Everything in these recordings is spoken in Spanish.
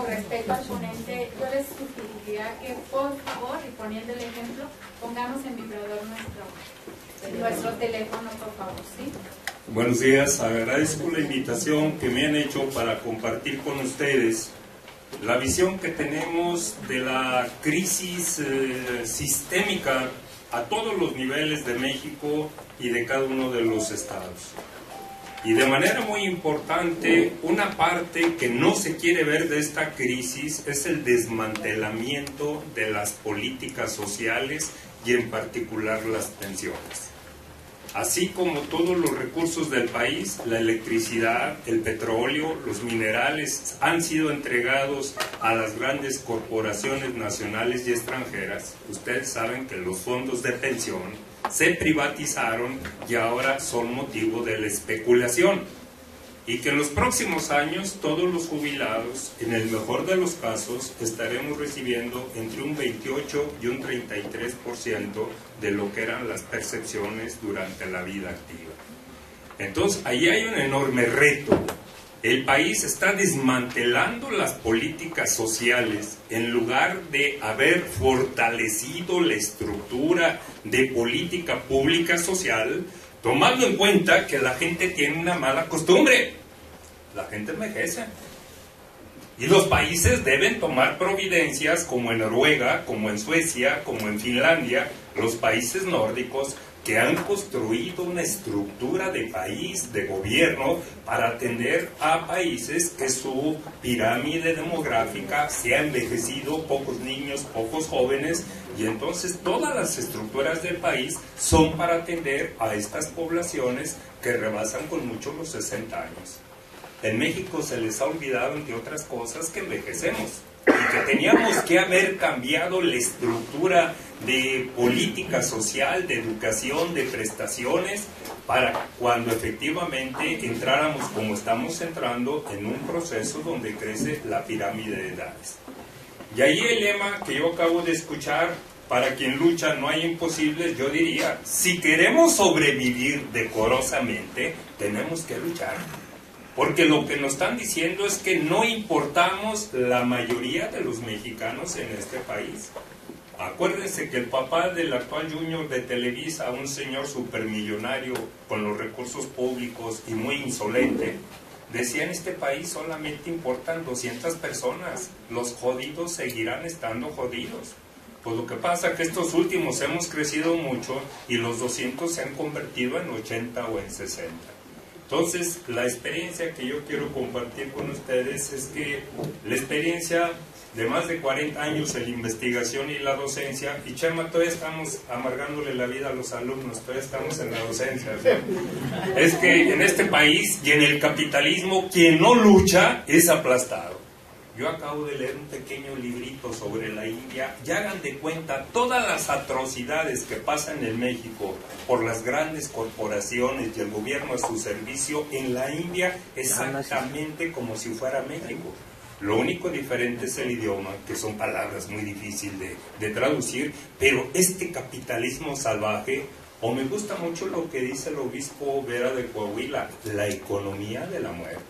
con respeto al ponente, yo les sugeriría que por favor, y poniendo el ejemplo, pongamos en vibrador nuestro teléfono, por favor, ¿sí? Buenos días, agradezco la invitación que me han hecho para compartir con ustedes la visión que tenemos de la crisis sistémica a todos los niveles de México y de cada uno de los estados. Y de manera muy importante, una parte que no se quiere ver de esta crisis es el desmantelamiento de las políticas sociales y en particular las pensiones. Así como todos los recursos del país, la electricidad, el petróleo, los minerales han sido entregados a las grandes corporaciones nacionales y extranjeras. Ustedes saben que los fondos de pensión se privatizaron y ahora son motivo de la especulación. Y que en los próximos años todos los jubilados, en el mejor de los casos, estaremos recibiendo entre un 28 y un 33% de lo que eran las percepciones durante la vida activa. Entonces, ahí hay un enorme reto. El país está desmantelando las políticas sociales en lugar de haber fortalecido la estructura de política pública social, tomando en cuenta que la gente tiene una mala costumbre. La gente envejece. Y los países deben tomar providencias como en Noruega, como en Suecia, como en Finlandia, los países nórdicos, que han construido una estructura de país, de gobierno, para atender a países que su pirámide demográfica se ha envejecido, pocos niños, pocos jóvenes, y entonces todas las estructuras del país son para atender a estas poblaciones que rebasan con mucho los 60 años. En México se les ha olvidado, entre otras cosas, que envejecemos y que teníamos que haber cambiado la estructura de política social, de educación, de prestaciones, para cuando efectivamente entráramos como estamos entrando en un proceso donde crece la pirámide de edades. Y ahí el lema que yo acabo de escuchar, para quien lucha no hay imposibles, yo diría, si queremos sobrevivir decorosamente, tenemos que luchar. Porque lo que nos están diciendo es que no importamos la mayoría de los mexicanos en este país. Acuérdense que el papá del actual Junior de Televisa, un señor supermillonario con los recursos públicos y muy insolente, decía: en este país solamente importan 200 personas, los jodidos seguirán estando jodidos. Pues lo que pasa es que estos últimos hemos crecido mucho y los 200 se han convertido en 80 o en 60. Entonces, la experiencia que yo quiero compartir con ustedes es que la experiencia de más de 40 años en la investigación y la docencia, y Chema, todavía estamos amargándole la vida a los alumnos, todavía estamos en la docencia, ¿sí? Es que en este país y en el capitalismo, quien no lucha es aplastado. Yo acabo de leer un pequeño librito sobre la India y hagan de cuenta todas las atrocidades que pasan en México por las grandes corporaciones y el gobierno a su servicio en la India, exactamente como si fuera México. Lo único diferente es el idioma, que son palabras muy difíciles de traducir, pero este capitalismo salvaje, o me gusta mucho lo que dice el obispo Vera de Coahuila, la economía de la muerte.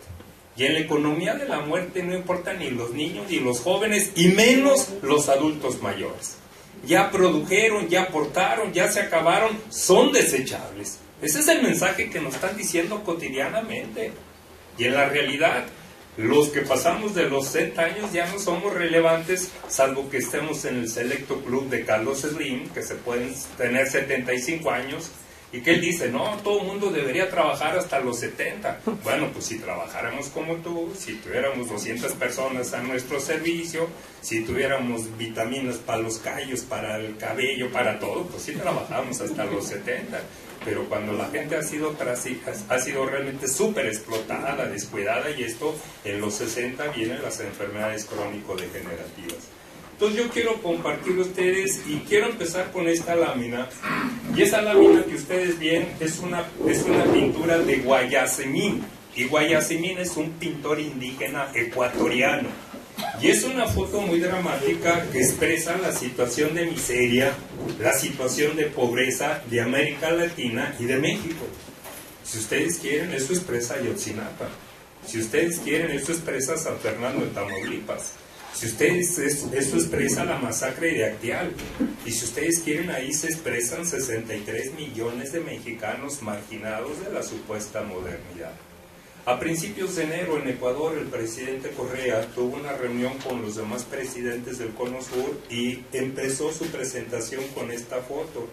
Y en la economía de la muerte no importan ni los niños ni los jóvenes, y menos los adultos mayores. Ya produjeron, ya aportaron, ya se acabaron, son desechables. Ese es el mensaje que nos están diciendo cotidianamente. Y en la realidad, los que pasamos de los 60 años ya no somos relevantes, salvo que estemos en el selecto club de Carlos Slim, que se pueden tener 75 años, y que él dice: no, todo el mundo debería trabajar hasta los 70. Bueno, pues si trabajáramos como tú, si tuviéramos 200 personas a nuestro servicio, si tuviéramos vitaminas para los callos, para el cabello, para todo, pues sí trabajamos hasta los 70. Pero cuando la gente ha sido realmente súper explotada, descuidada, y esto en los 60 vienen las enfermedades crónico-degenerativas. Entonces yo quiero compartir a ustedes y quiero empezar con esta lámina. Y esa lámina que ustedes ven es una pintura de Guayasamín. Y Guayasamín es un pintor indígena ecuatoriano. Y es una foto muy dramática que expresa la situación de miseria, la situación de pobreza de América Latina y de México. Si ustedes quieren, eso expresa Ayotzinapa. Si ustedes quieren, eso expresa San Fernando de Tamaulipas. Si ustedes, eso expresa la masacre de Acteal. Y si ustedes quieren, ahí se expresan 63 millones de mexicanos marginados de la supuesta modernidad. A principios de enero en Ecuador, el presidente Correa tuvo una reunión con los demás presidentes del Cono Sur y empezó su presentación con esta foto.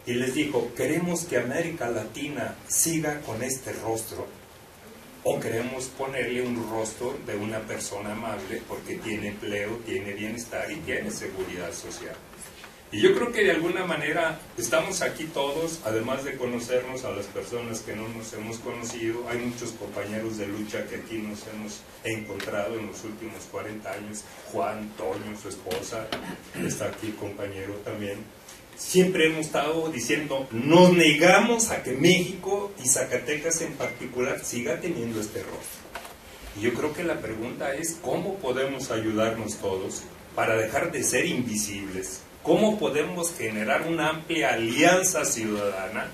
Y les dijo, queremos que América Latina siga con este rostro, o queremos ponerle un rostro de una persona amable porque tiene empleo, tiene bienestar y tiene seguridad social. Y yo creo que de alguna manera estamos aquí todos, además de conocernos a las personas que no nos hemos conocido. Hay muchos compañeros de lucha que aquí nos hemos encontrado en los últimos 40 años. Juan, Toño, su esposa, está aquí compañero también. Siempre hemos estado diciendo, nos negamos a que México y Zacatecas en particular siga teniendo este rostro. Y yo creo que la pregunta es, ¿cómo podemos ayudarnos todos para dejar de ser invisibles? ¿Cómo podemos generar una amplia alianza ciudadana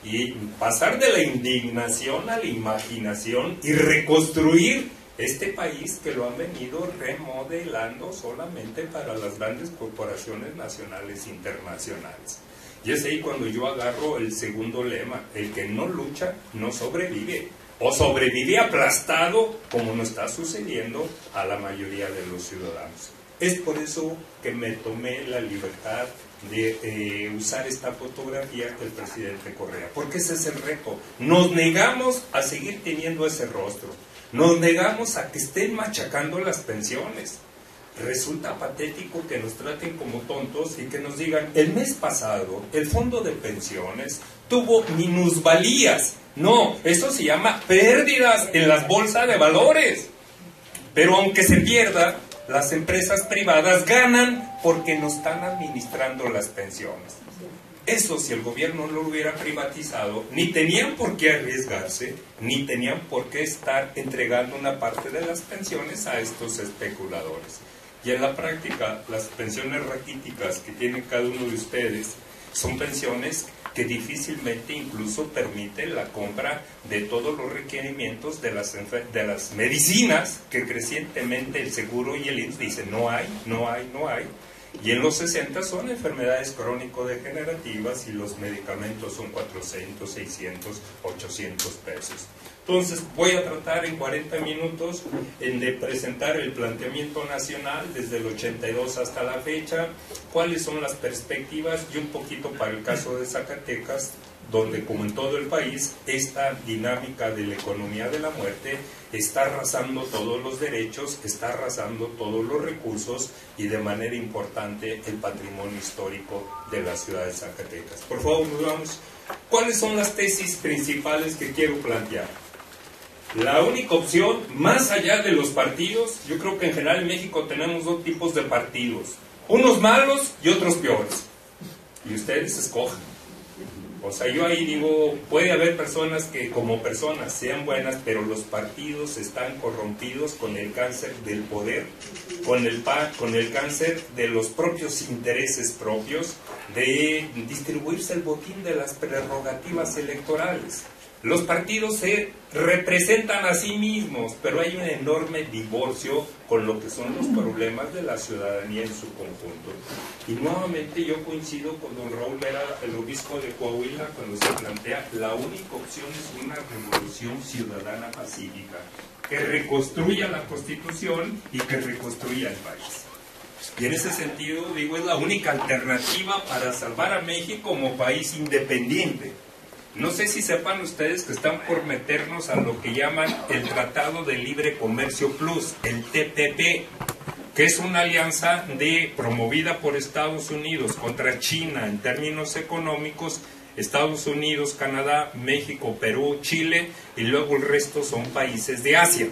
y pasar de la indignación a la imaginación y reconstruir este país que lo han venido remodelando solamente para las grandes corporaciones nacionales e internacionales? Y es ahí cuando yo agarro el segundo lema: el que no lucha no sobrevive, o sobrevive aplastado, como nos está sucediendo a la mayoría de los ciudadanos. Es por eso que me tomé la libertad de usar esta fotografía del presidente Correa, porque ese es el reto. Nos negamos a seguir teniendo ese rostro, nos negamos a que estén machacando las pensiones. Resulta patético que nos traten como tontos y que nos digan, el mes pasado el fondo de pensiones tuvo minusvalías. No, eso se llama pérdidas en las bolsas de valores. Pero aunque se pierda, las empresas privadas ganan porque no están administrando las pensiones. Eso, si el gobierno no lo hubiera privatizado, ni tenían por qué arriesgarse, ni tenían por qué estar entregando una parte de las pensiones a estos especuladores. Y en la práctica, las pensiones raquíticas que tiene cada uno de ustedes son pensiones que difícilmente incluso permiten la compra de todos los requerimientos de las medicinas que crecientemente el seguro y el IMSS dicen no hay. Y en los 60 son enfermedades crónico-degenerativas y los medicamentos son 400, 600, 800 pesos. Entonces voy a tratar en 40 minutos de presentar el planteamiento nacional desde el 82 hasta la fecha, cuáles son las perspectivas y un poquito para el caso de Zacatecas, donde como en todo el país, esta dinámica de la economía de la muerte está arrasando todos los derechos, está arrasando todos los recursos y de manera importante el patrimonio histórico de la ciudad de Zacatecas. Por favor, nos vamos. ¿Cuáles son las tesis principales que quiero plantear? La única opción, más allá de los partidos, yo creo que en general en México tenemos dos tipos de partidos, unos malos y otros peores, y ustedes escojan. O sea, yo ahí digo, puede haber personas que como personas sean buenas, pero los partidos están corrompidos con el cáncer del poder, con el cáncer de los propios intereses propios, de distribuirse el botín de las prerrogativas electorales. Los partidos se representan a sí mismos, pero hay un enorme divorcio con lo que son los problemas de la ciudadanía en su conjunto. Y nuevamente yo coincido con don Raúl Vera, el obispo de Coahuila, cuando se plantea la única opción es una revolución ciudadana pacífica, que reconstruya la Constitución y que reconstruya el país. Y en ese sentido, digo, es la única alternativa para salvar a México como país independiente. No sé si sepan ustedes que están por meternos a lo que llaman el Tratado de Libre Comercio Plus, el TPP, que es una alianza promovida por Estados Unidos contra China en términos económicos, Estados Unidos, Canadá, México, Perú, Chile, y luego el resto son países de Asia.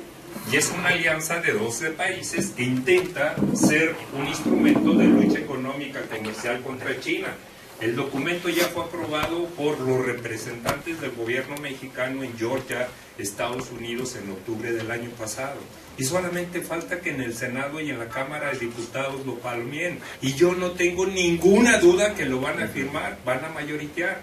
Y es una alianza de 12 países que intenta ser un instrumento de lucha económica comercial contra China. El documento ya fue aprobado por los representantes del gobierno mexicano en Georgia, Estados Unidos, en octubre del año pasado. Y solamente falta que en el Senado y en la Cámara de Diputados lo palmeen. Y yo no tengo ninguna duda que lo van a firmar, van a mayoritear.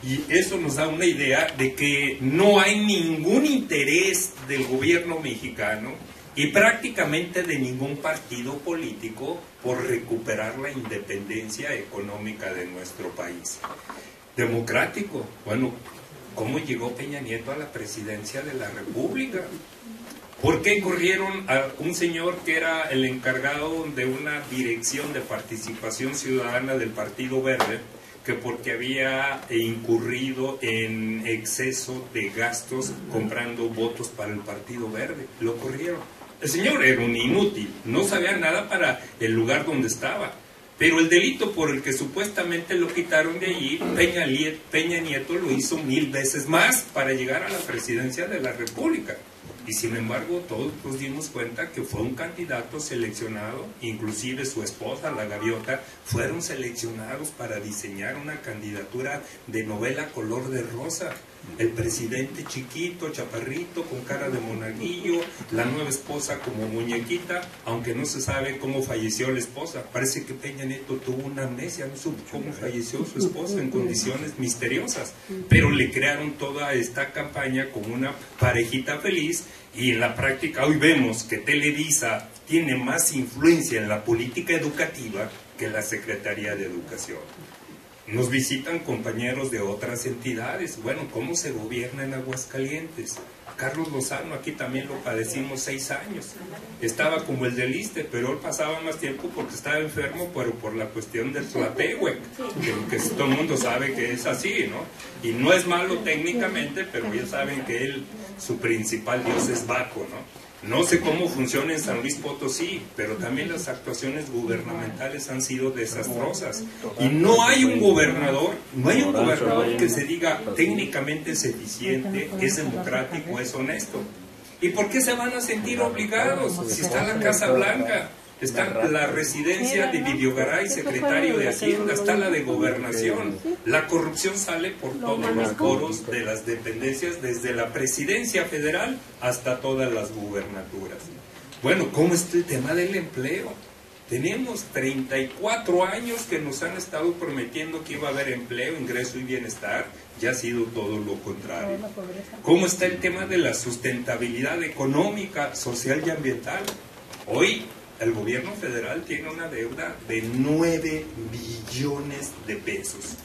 Y eso nos da una idea de que no hay ningún interés del gobierno mexicano y prácticamente de ningún partido político por recuperar la independencia económica de nuestro país. Democrático, bueno, ¿cómo llegó Peña Nieto a la presidencia de la República? ¿Por qué corrieron a un señor que era el encargado de una dirección de participación ciudadana del Partido Verde, que porque había incurrido en exceso de gastos comprando votos para el Partido Verde? Lo corrieron. El señor era un inútil, no sabía nada para el lugar donde estaba. Pero el delito por el que supuestamente lo quitaron de allí, Peña Nieto lo hizo 1000 veces más para llegar a la presidencia de la República. Y sin embargo, todos nos dimos cuenta que fue un candidato seleccionado, inclusive su esposa, la Gaviota, fueron seleccionados para diseñar una candidatura de novela color de rosa. El presidente chiquito, chaparrito, con cara de monaguillo, la nueva esposa como muñequita, aunque no se sabe cómo falleció la esposa. Parece que Peña Nieto tuvo una amnesia, no supo cómo falleció su esposa en condiciones misteriosas. Pero le crearon toda esta campaña como una parejita feliz, y en la práctica hoy vemos que Televisa tiene más influencia en la política educativa que la Secretaría de Educación. Nos visitan compañeros de otras entidades. Bueno, ¿cómo se gobierna en Aguascalientes? Carlos Lozano, aquí también lo padecimos 6 años. Estaba como el del ISSSTE, pero él pasaba más tiempo porque estaba enfermo, pero por la cuestión del Tlatehuec, que todo el mundo sabe que es así, ¿no? Y no es malo técnicamente, pero ya saben que él, su principal dios es Baco, ¿no? No sé cómo funciona en San Luis Potosí, pero también las actuaciones gubernamentales han sido desastrosas. Y no hay un gobernador, que se diga técnicamente es eficiente, es democrático, es honesto. ¿Y por qué se van a sentir obligados? Si está la Casa Blanca, está la residencia de Videogaray, secretario de Hacienda, está la de Gobernación. La corrupción sale por todos los poros de las dependencias, desde la presidencia federal hasta todas las gubernaturas. Bueno, ¿cómo está el tema del empleo? Tenemos 34 años que nos han estado prometiendo que iba a haber empleo, ingreso y bienestar, ya ha sido todo lo contrario. ¿Cómo está el tema de la sustentabilidad económica, social y ambiental? Hoy el gobierno federal tiene una deuda de 9 billones de pesos.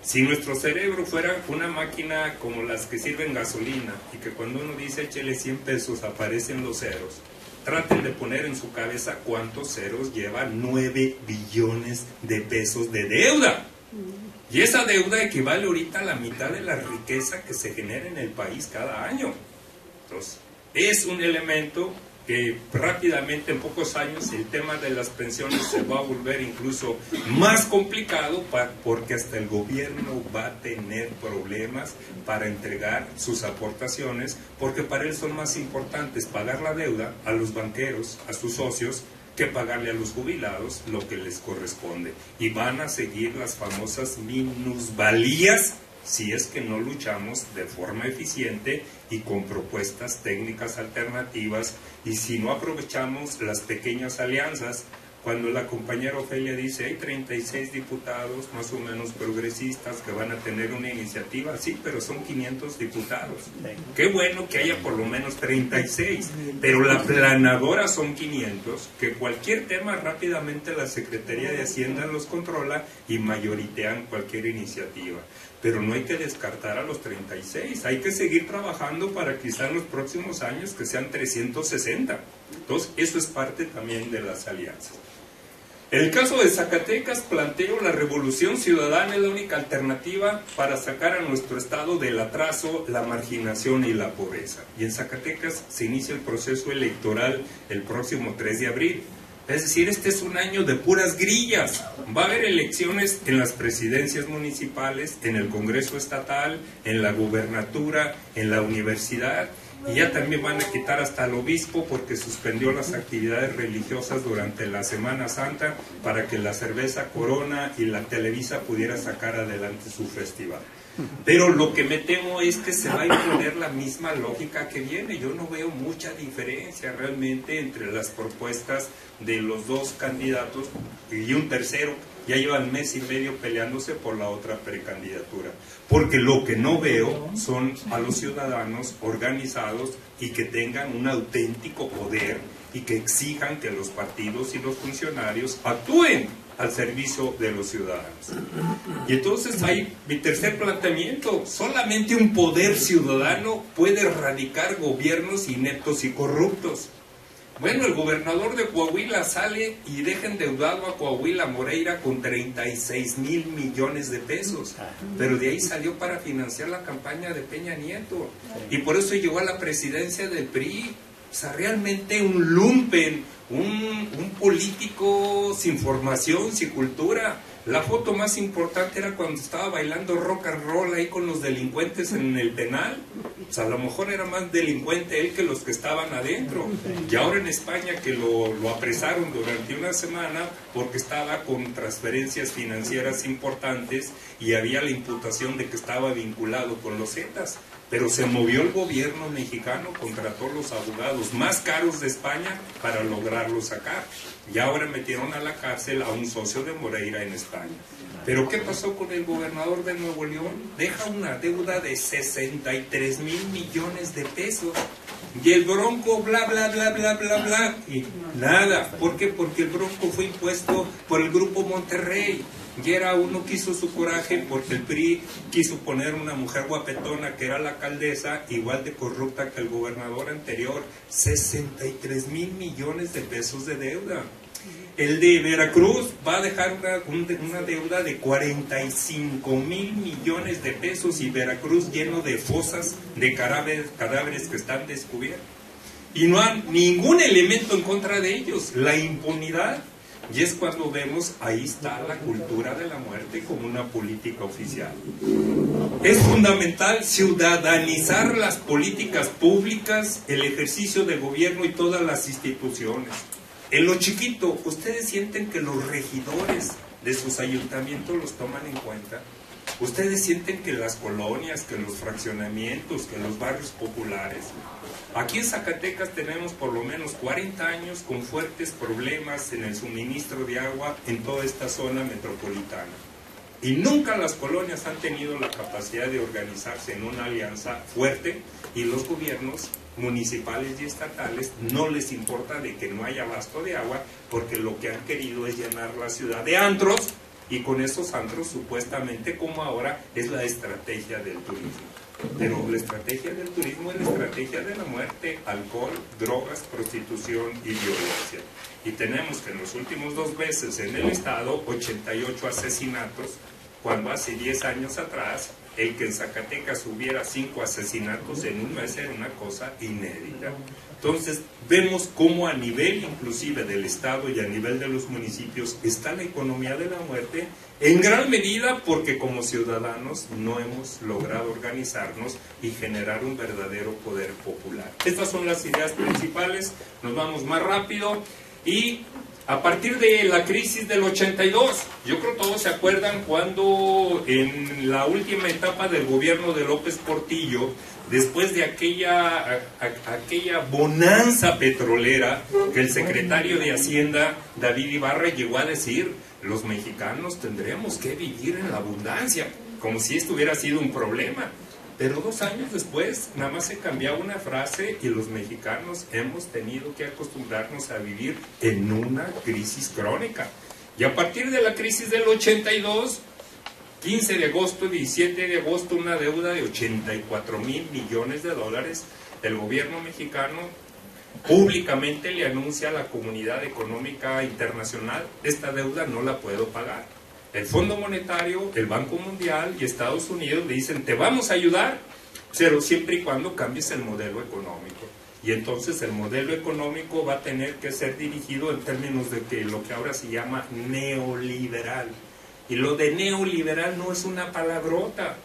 Si nuestro cerebro fuera una máquina como las que sirven gasolina y que cuando uno dice échele 100 pesos aparecen los ceros, traten de poner en su cabeza cuántos ceros lleva 9 billones de pesos de deuda. Y esa deuda equivale ahorita a la mitad de la riqueza que se genera en el país cada año. Entonces, es un elemento que rápidamente, en pocos años, el tema de las pensiones se va a volver incluso más complicado porque hasta el gobierno va a tener problemas para entregar sus aportaciones, porque para él son más importantes pagar la deuda a los banqueros, a sus socios, que pagarle a los jubilados lo que les corresponde. Y van a seguir las famosas minusvalías si es que no luchamos de forma eficiente y con propuestas técnicas alternativas, y si no aprovechamos las pequeñas alianzas. Cuando la compañera Ofelia dice hay 36 diputados más o menos progresistas que van a tener una iniciativa, sí, pero son 500 diputados. Qué bueno que haya por lo menos 36, pero la planadora son 500, que cualquier tema rápidamente la Secretaría de Hacienda los controla y mayoritean cualquier iniciativa. Pero no hay que descartar a los 36, hay que seguir trabajando para quizá en los próximos años que sean 360. Entonces, eso es parte también de las alianzas. En el caso de Zacatecas, planteo la revolución ciudadana es la única alternativa para sacar a nuestro estado del atraso, la marginación y la pobreza. Y en Zacatecas se inicia el proceso electoral el próximo 3 de abril. Es decir, este es un año de puras grillas. Va a haber elecciones en las presidencias municipales, en el Congreso Estatal, en la gubernatura, en la universidad. Y ya también van a quitar hasta al obispo porque suspendió las actividades religiosas durante la Semana Santa para que la cerveza Corona y la Televisa pudiera sacar adelante su festival. Pero lo que me temo es que se va a imponer la misma lógica que viene. Yo no veo mucha diferencia realmente entre las propuestas de los dos candidatos y un tercero. Ya llevan mes y medio peleándose por la otra precandidatura. Porque lo que no veo son a los ciudadanos organizados y que tengan un auténtico poder y que exijan que los partidos y los funcionarios actúen al servicio de los ciudadanos. Y entonces hay mi tercer planteamiento: solamente un poder ciudadano puede erradicar gobiernos ineptos y corruptos. Bueno, el gobernador de Coahuila sale y deja endeudado a Coahuila Moreira con 36 mil millones de pesos, pero de ahí salió para financiar la campaña de Peña Nieto, y por eso llegó a la presidencia del PRI. O sea, realmente un lumpen, un político sin formación, sin cultura. La foto más importante era cuando estaba bailando rock and roll ahí con los delincuentes en el penal. O sea, a lo mejor era más delincuente él que los que estaban adentro. Y ahora en España, que lo apresaron durante una semana porque estaba con transferencias financieras importantes y había la imputación de que estaba vinculado con los Zetas. Pero se movió el gobierno mexicano, contrató los abogados más caros de España para lograrlo sacar. Y ahora metieron a la cárcel a un socio de Moreira en España. Pero ¿qué pasó con el gobernador de Nuevo León? Deja una deuda de 63 mil millones de pesos. Y el Bronco, bla, bla, bla, bla, bla, bla. Y nada. ¿Por qué? Porque el Bronco fue impuesto por el Grupo Monterrey. Y era uno que hizo su coraje porque el PRI quiso poner una mujer guapetona que era la alcaldesa, igual de corrupta que el gobernador anterior. 63 mil millones de pesos de deuda. El de Veracruz va a dejar una deuda de 45 mil millones de pesos, y Veracruz lleno de fosas de cadáveres que están descubiertos. Y no hay ningún elemento en contra de ellos, la impunidad. Y es cuando vemos, ahí está la cultura de la muerte como una política oficial. Es fundamental ciudadanizar las políticas públicas, el ejercicio de gobierno y todas las instituciones. En lo chiquito, ¿ustedes sienten que los regidores de sus ayuntamientos los toman en cuenta? ¿Ustedes sienten que las colonias, que los fraccionamientos, que los barrios populares? Aquí en Zacatecas tenemos por lo menos 40 años con fuertes problemas en el suministro de agua en toda esta zona metropolitana. Y nunca las colonias han tenido la capacidad de organizarse en una alianza fuerte, y los gobiernos municipales y estatales no les importa de que no haya abasto de agua, porque lo que han querido es llenar la ciudad de antros, y con esos antros supuestamente, como ahora, es la estrategia del turismo. Pero la estrategia del turismo es la estrategia de la muerte: alcohol, drogas, prostitución y violencia. Y tenemos que en los últimos 2 meses en el estado 88 asesinatos, cuando hace 10 años atrás el que en Zacatecas hubiera 5 asesinatos en un mes era una cosa inédita. Entonces vemos cómo a nivel inclusive del estado y a nivel de los municipios está la economía de la muerte, en gran medida porque como ciudadanos no hemos logrado organizarnos y generar un verdadero poder popular. Estas son las ideas principales. Nos vamos más rápido. Y a partir de la crisis del 82, yo creo que todos se acuerdan cuando en la última etapa del gobierno de López Portillo, después de aquella bonanza petrolera, que el secretario de Hacienda, David Ibarra, llegó a decir: los mexicanos tendremos que vivir en la abundancia, como si esto hubiera sido un problema. Pero 2 años después, nada más se cambiaba una frase y los mexicanos hemos tenido que acostumbrarnos a vivir en una crisis crónica. Y a partir de la crisis del 82, 15 de agosto, 17 de agosto, una deuda de 84 mil millones de dólares, el gobierno mexicano públicamente le anuncia a la comunidad económica internacional: esta deuda no la puedo pagar. El Fondo Monetario, el Banco Mundial y Estados Unidos le dicen: te vamos a ayudar, pero siempre y cuando cambies el modelo económico. Y entonces el modelo económico va a tener que ser dirigido en términos de que lo que ahora se llama neoliberal. Y lo de neoliberal no es una palabrota.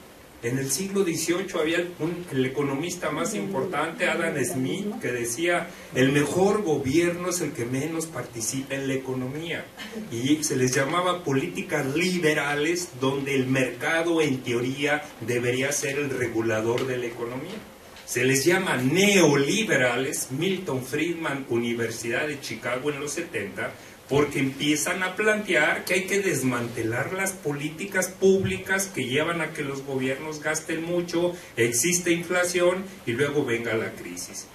En el siglo XVIII había el economista más importante, Adam Smith, que decía: el mejor gobierno es el que menos participa en la economía. Y se les llamaba políticas liberales, donde el mercado en teoría debería ser el regulador de la economía. Se les llama neoliberales, Milton Friedman, Universidad de Chicago en los 70, porque empiezan a plantear que hay que desmantelar las políticas públicas que llevan a que los gobiernos gasten mucho, existe inflación y luego venga la crisis.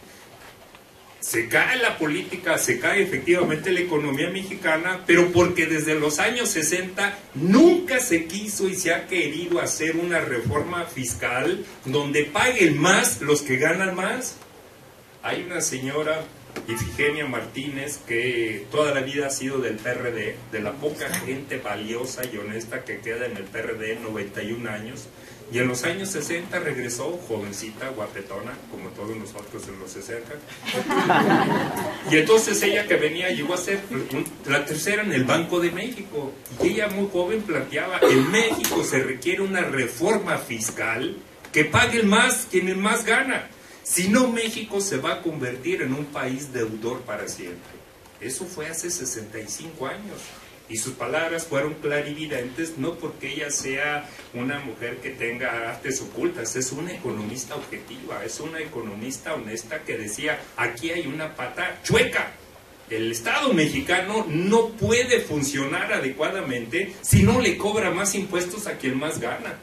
Se cae la política, se cae efectivamente la economía mexicana, pero porque desde los años 60 nunca se quiso y se ha querido hacer una reforma fiscal donde paguen más los que ganan más. Hay una señora, Ifigenia Martínez, que toda la vida ha sido del PRD, de la poca gente valiosa y honesta que queda en el PRD, 91 años, y en los años 60 regresó, jovencita, guapetona, como todos nosotros en los 60, y entonces ella que venía llegó a ser la tercera en el Banco de México, y ella muy joven planteaba: en México se requiere una reforma fiscal que pague más quien más gana. Si no, México se va a convertir en un país deudor para siempre. Eso fue hace 65 años. Y sus palabras fueron clarividentes, no porque ella sea una mujer que tenga artes ocultas, es una economista objetiva, es una economista honesta que decía: aquí hay una pata chueca. El Estado mexicano no puede funcionar adecuadamente si no le cobra más impuestos a quien más gana.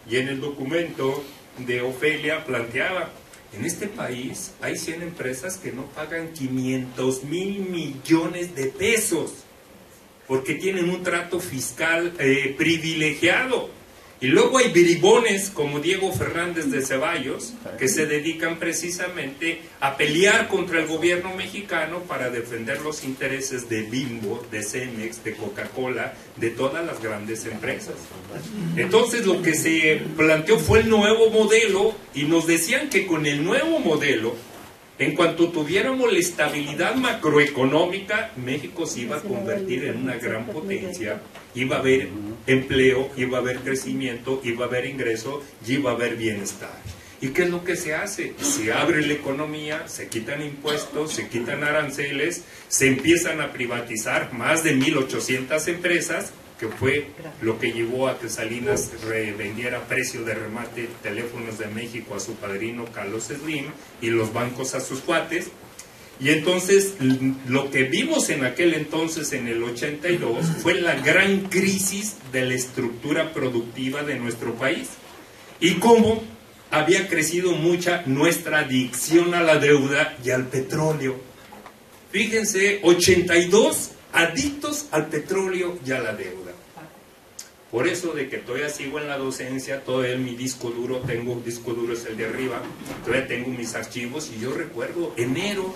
Y en el documento de Ofelia planteaba: en este país hay 100 empresas que no pagan 500,000 millones de pesos porque tienen un trato fiscal privilegiado. Y luego hay bribones como Diego Fernández de Ceballos que se dedican precisamente a pelear contra el gobierno mexicano para defender los intereses de Bimbo, de Cemex, de Coca-Cola, de todas las grandes empresas. Entonces lo que se planteó fue el nuevo modelo, y nos decían que con el nuevo modelo, en cuanto tuviéramos la estabilidad macroeconómica, México se iba a convertir en una gran potencia, iba a haber empleo, iba a haber crecimiento, iba a haber ingreso y iba a haber bienestar. ¿Y qué es lo que se hace? Se abre la economía, se quitan impuestos, se quitan aranceles, se empiezan a privatizar más de 1,800 empresas, que fue lo que llevó a que Salinas vendiera a precio de remate Teléfonos de México a su padrino Carlos Slim y los bancos a sus cuates. Y entonces lo que vimos en aquel entonces, en el 82, fue la gran crisis de la estructura productiva de nuestro país y cómo había crecido mucha nuestra adicción a la deuda y al petróleo. Fíjense, 82 adictos al petróleo y a la deuda. Por eso de que todavía sigo en la docencia, todavía en mi disco duro, tengo un disco duro, es el de arriba, todavía tengo mis archivos, y yo recuerdo enero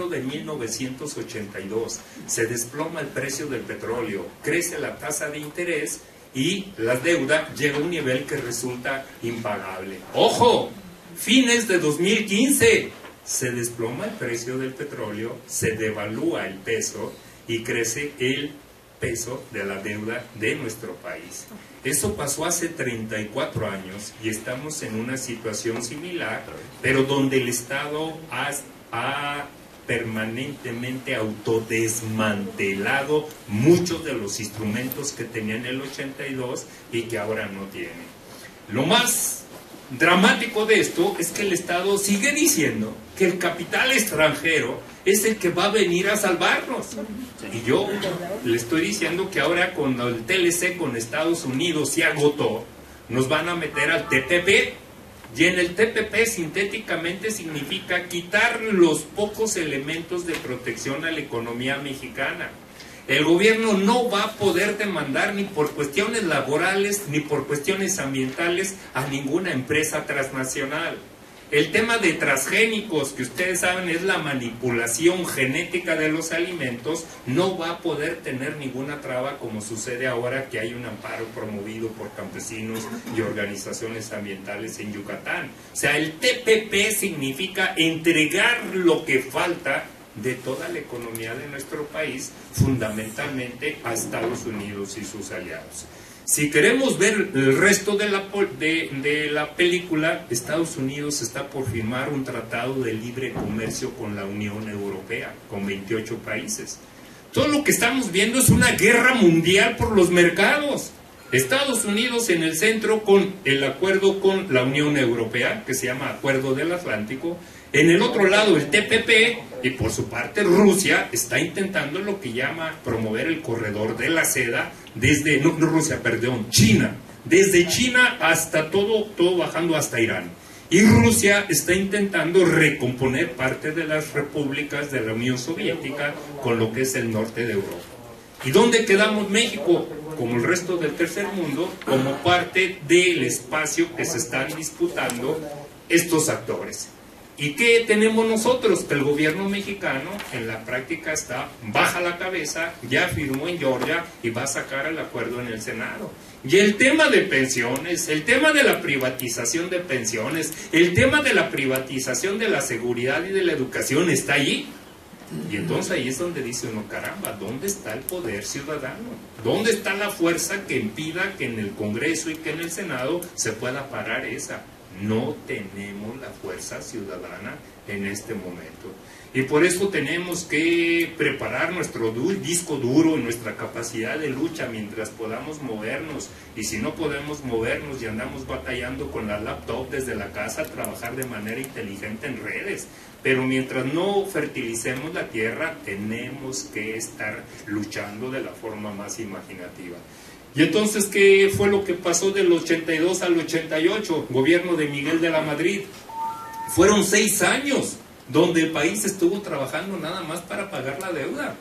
de 1982, se desploma el precio del petróleo, crece la tasa de interés y la deuda llega a un nivel que resulta impagable. ¡Ojo! Fines de 2015, se desploma el precio del petróleo, se devalúa el peso y crece el peso de la deuda de nuestro país. Eso pasó hace 34 años y estamos en una situación similar, pero donde el Estado ha permanentemente autodesmantelado muchos de los instrumentos que tenía en el 82 y que ahora no tiene. Lo más dramático de esto es que el Estado sigue diciendo que el capital extranjero es el que va a venir a salvarnos. Y yo le estoy diciendo que ahora cuando el TLC con Estados Unidos se agotó, nos van a meter al TPP. Y en el TPP sintéticamente significa quitar los pocos elementos de protección a la economía mexicana. El gobierno no va a poder demandar ni por cuestiones laborales ni por cuestiones ambientales a ninguna empresa transnacional. El tema de transgénicos, que ustedes saben es la manipulación genética de los alimentos, no va a poder tener ninguna traba como sucede ahora que hay un amparo promovido por campesinos y organizaciones ambientales en Yucatán. O sea, el TPP significa entregar lo que falta de toda la economía de nuestro país, fundamentalmente a Estados Unidos y sus aliados. Si queremos ver el resto de la película, Estados Unidos está por firmar un tratado de libre comercio con la Unión Europea, con 28 países. Todo lo que estamos viendo es una guerra mundial por los mercados. Estados Unidos en el centro con el acuerdo con la Unión Europea, que se llama Acuerdo del Atlántico. En el otro lado el TPP, y por su parte Rusia está intentando lo que llama promover el corredor de la seda desde, no Rusia, perdón, China. Desde China hasta todo bajando hasta Irán. Y Rusia está intentando recomponer parte de las repúblicas de la Unión Soviética con lo que es el norte de Europa. ¿Y dónde quedamos México? Como el resto del tercer mundo, como parte del espacio que se están disputando estos actores. ¿Y qué tenemos nosotros? Que el gobierno mexicano en la práctica baja la cabeza, ya firmó en Georgia y va a sacar el acuerdo en el Senado. Y el tema de pensiones, el tema de la privatización de pensiones, el tema de la privatización de la seguridad y de la educación está allí. Y entonces ahí es donde dice uno, caramba, ¿dónde está el poder ciudadano? ¿Dónde está la fuerza que impida que en el Congreso y que en el Senado se pueda parar esa? No tenemos la fuerza ciudadana en este momento. Y por eso tenemos que preparar nuestro disco duro y nuestra capacidad de lucha mientras podamos movernos. Y si no podemos movernos y andamos batallando con la laptop desde la casa, trabajar de manera inteligente en redes. Pero mientras no fertilicemos la tierra, tenemos que estar luchando de la forma más imaginativa. Y entonces, ¿qué fue lo que pasó del 82 al 88? Gobierno de Miguel de la Madrid. Fueron 6 años donde el país estuvo trabajando nada más para pagar la deuda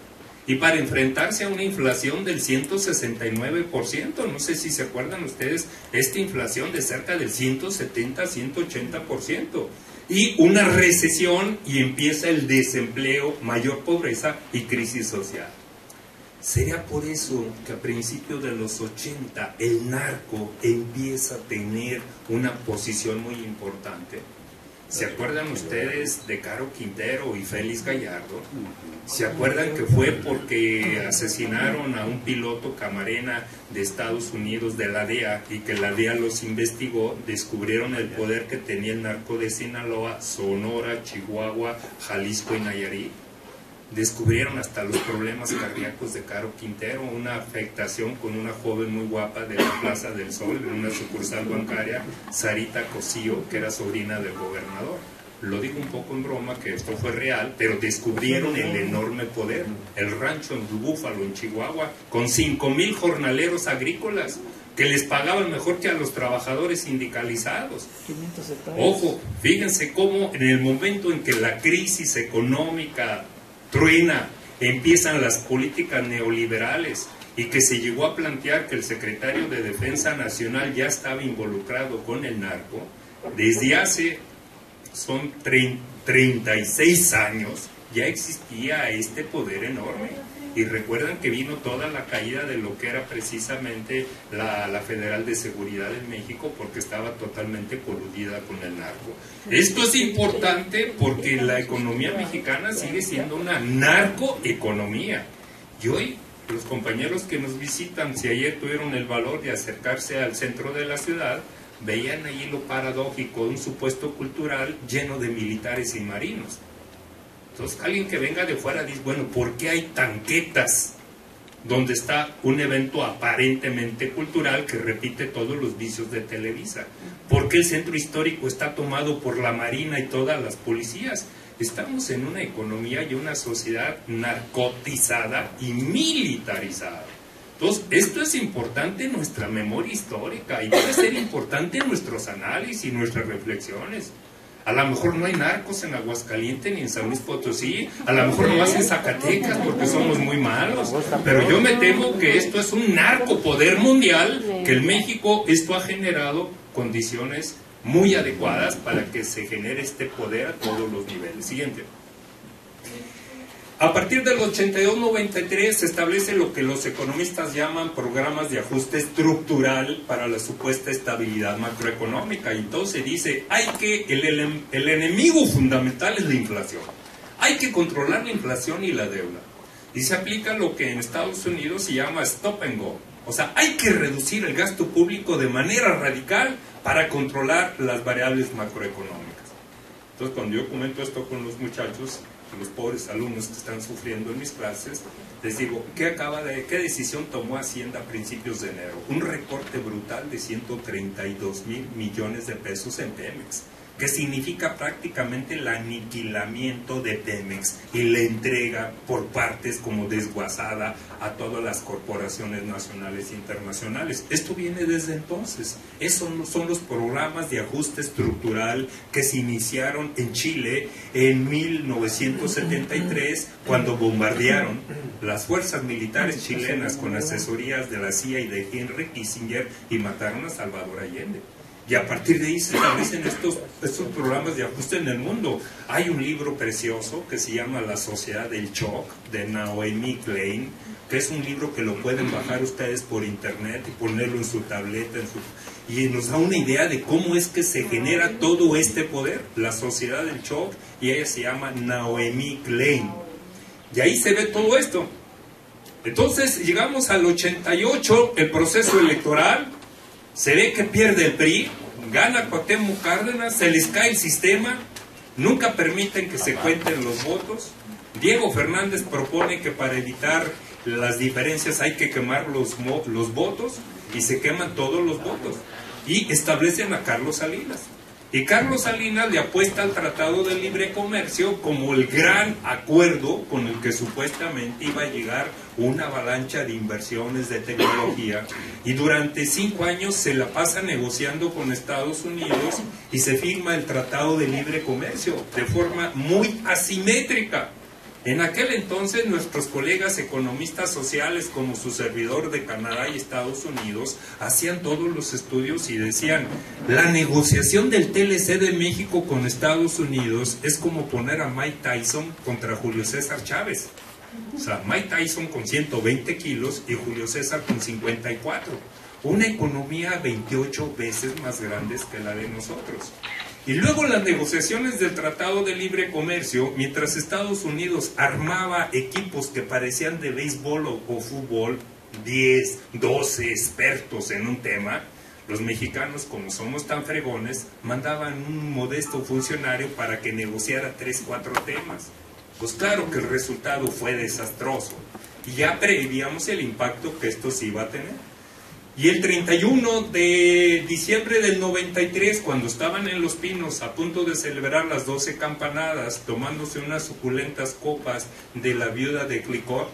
y para enfrentarse a una inflación del 169%. No sé si se acuerdan ustedes, esta inflación de cerca del 170-180%. Y una recesión y empieza el desempleo, mayor pobreza y crisis social. Sería por eso que a principios de los 80 el narco empieza a tener una posición muy importante. ¿Se acuerdan ustedes de Caro Quintero y Félix Gallardo? ¿Se acuerdan que fue porque asesinaron a un piloto camarena de Estados Unidos de la DEA y que la DEA los investigó? Descubrieron el poder que tenía el narco de Sinaloa, Sonora, Chihuahua, Jalisco y Nayarit. Descubrieron hasta los problemas cardíacos de Caro Quintero, una afectación con una joven muy guapa de la Plaza del Sol, en una sucursal bancaria, Sarita Cosío, que era sobrina del gobernador. Lo digo un poco en broma, que esto fue real, pero descubrieron el enorme poder. El rancho en Búfalo, en Chihuahua, con 5,000 jornaleros agrícolas, que les pagaban mejor que a los trabajadores sindicalizados. Ojo, fíjense cómo en el momento en que la crisis económica truena, empiezan las políticas neoliberales y que se llegó a plantear que el secretario de Defensa Nacional ya estaba involucrado con el narco, desde hace, son 36 años, ya existía este poder enorme. Y recuerdan que vino toda la caída de lo que era precisamente la Federal de Seguridad en México, porque estaba totalmente coludida con el narco. Esto es importante porque la economía mexicana sigue siendo una narcoeconomía. Y hoy los compañeros que nos visitan, si ayer tuvieron el valor de acercarse al centro de la ciudad, veían allí lo paradójico de un supuesto cultural lleno de militares y marinos. Entonces alguien que venga de fuera dice, bueno, ¿por qué hay tanquetas donde está un evento aparentemente cultural que repite todos los vicios de Televisa? ¿Por qué el centro histórico está tomado por la Marina y todas las policías? Estamos en una economía y una sociedad narcotizada y militarizada. Entonces, esto es importante en nuestra memoria histórica y debe ser importante en nuestros análisis y nuestras reflexiones. A lo mejor no hay narcos en Aguascalientes ni en San Luis Potosí, a lo mejor no en Zacatecas porque somos muy malos, pero yo me temo que esto es un narcopoder mundial, que en México esto ha generado condiciones muy adecuadas para que se genere este poder a todos los niveles. Siguiente. A partir del 82-93 se establece lo que los economistas llaman programas de ajuste estructural para la supuesta estabilidad macroeconómica. Y entonces dice, el enemigo fundamental es la inflación. Hay que controlar la inflación y la deuda. y se aplica lo que en Estados Unidos se llama stop and go. O sea, hay que reducir el gasto público de manera radical para controlar las variables macroeconómicas. Entonces, cuando yo comento esto con los muchachos, los pobres alumnos que están sufriendo en mis clases, les digo, ¿qué decisión tomó Hacienda a principios de enero? Un recorte brutal de 132,000 millones de pesos en Pemex, que significa prácticamente el aniquilamiento de Pemex y la entrega por partes como desguazada a todas las corporaciones nacionales e internacionales. Esto viene desde entonces. Esos son los programas de ajuste estructural que se iniciaron en Chile en 1973, cuando bombardearon las fuerzas militares chilenas con asesorías de la CIA y de Henry Kissinger y mataron a Salvador Allende. Y a partir de ahí se establecen estos programas de ajuste en el mundo. Hay un libro precioso que se llama La Sociedad del Shock, de Naomi Klein, que es un libro que lo pueden bajar ustedes por internet y ponerlo en su tableta, y nos da una idea de cómo es que se genera todo este poder. La Sociedad del Shock, y ella se llama Naomi Klein. Y ahí se ve todo esto. Entonces llegamos al 88, el proceso electoral. Se ve que pierde el PRI, gana Cuauhtémoc Cárdenas, se les cae el sistema, nunca permiten que se cuenten los votos. Diego Fernández propone que para evitar las diferencias hay que quemar los votos, y se queman todos los votos. Y establecen a Carlos Salinas. Y Carlos Salinas le apuesta al Tratado de Libre Comercio como el gran acuerdo con el que supuestamente iba a llegar una avalancha de inversiones de tecnología, y durante 5 años se la pasa negociando con Estados Unidos y se firma el Tratado de Libre Comercio de forma muy asimétrica. En aquel entonces nuestros colegas economistas sociales, como su servidor de Canadá y Estados Unidos, hacían todos los estudios y decían: la negociación del TLC de México con Estados Unidos es como poner a Mike Tyson contra Julio César Chávez. O sea, Mike Tyson con 120 kilos y Julio César con 54. Una economía 28 veces más grande que la de nosotros. Y luego las negociaciones del Tratado de Libre Comercio, mientras Estados Unidos armaba equipos que parecían de béisbol o fútbol, 10, 12 expertos en un tema, los mexicanos, como somos tan fregones, mandaban un modesto funcionario para que negociara 3, 4 temas. Pues claro que el resultado fue desastroso, y ya preveíamos el impacto que esto se iba a tener. Y el 31 de diciembre del 93, cuando estaban en Los Pinos a punto de celebrar las 12 campanadas, tomándose unas suculentas copas de la viuda de Clicquot,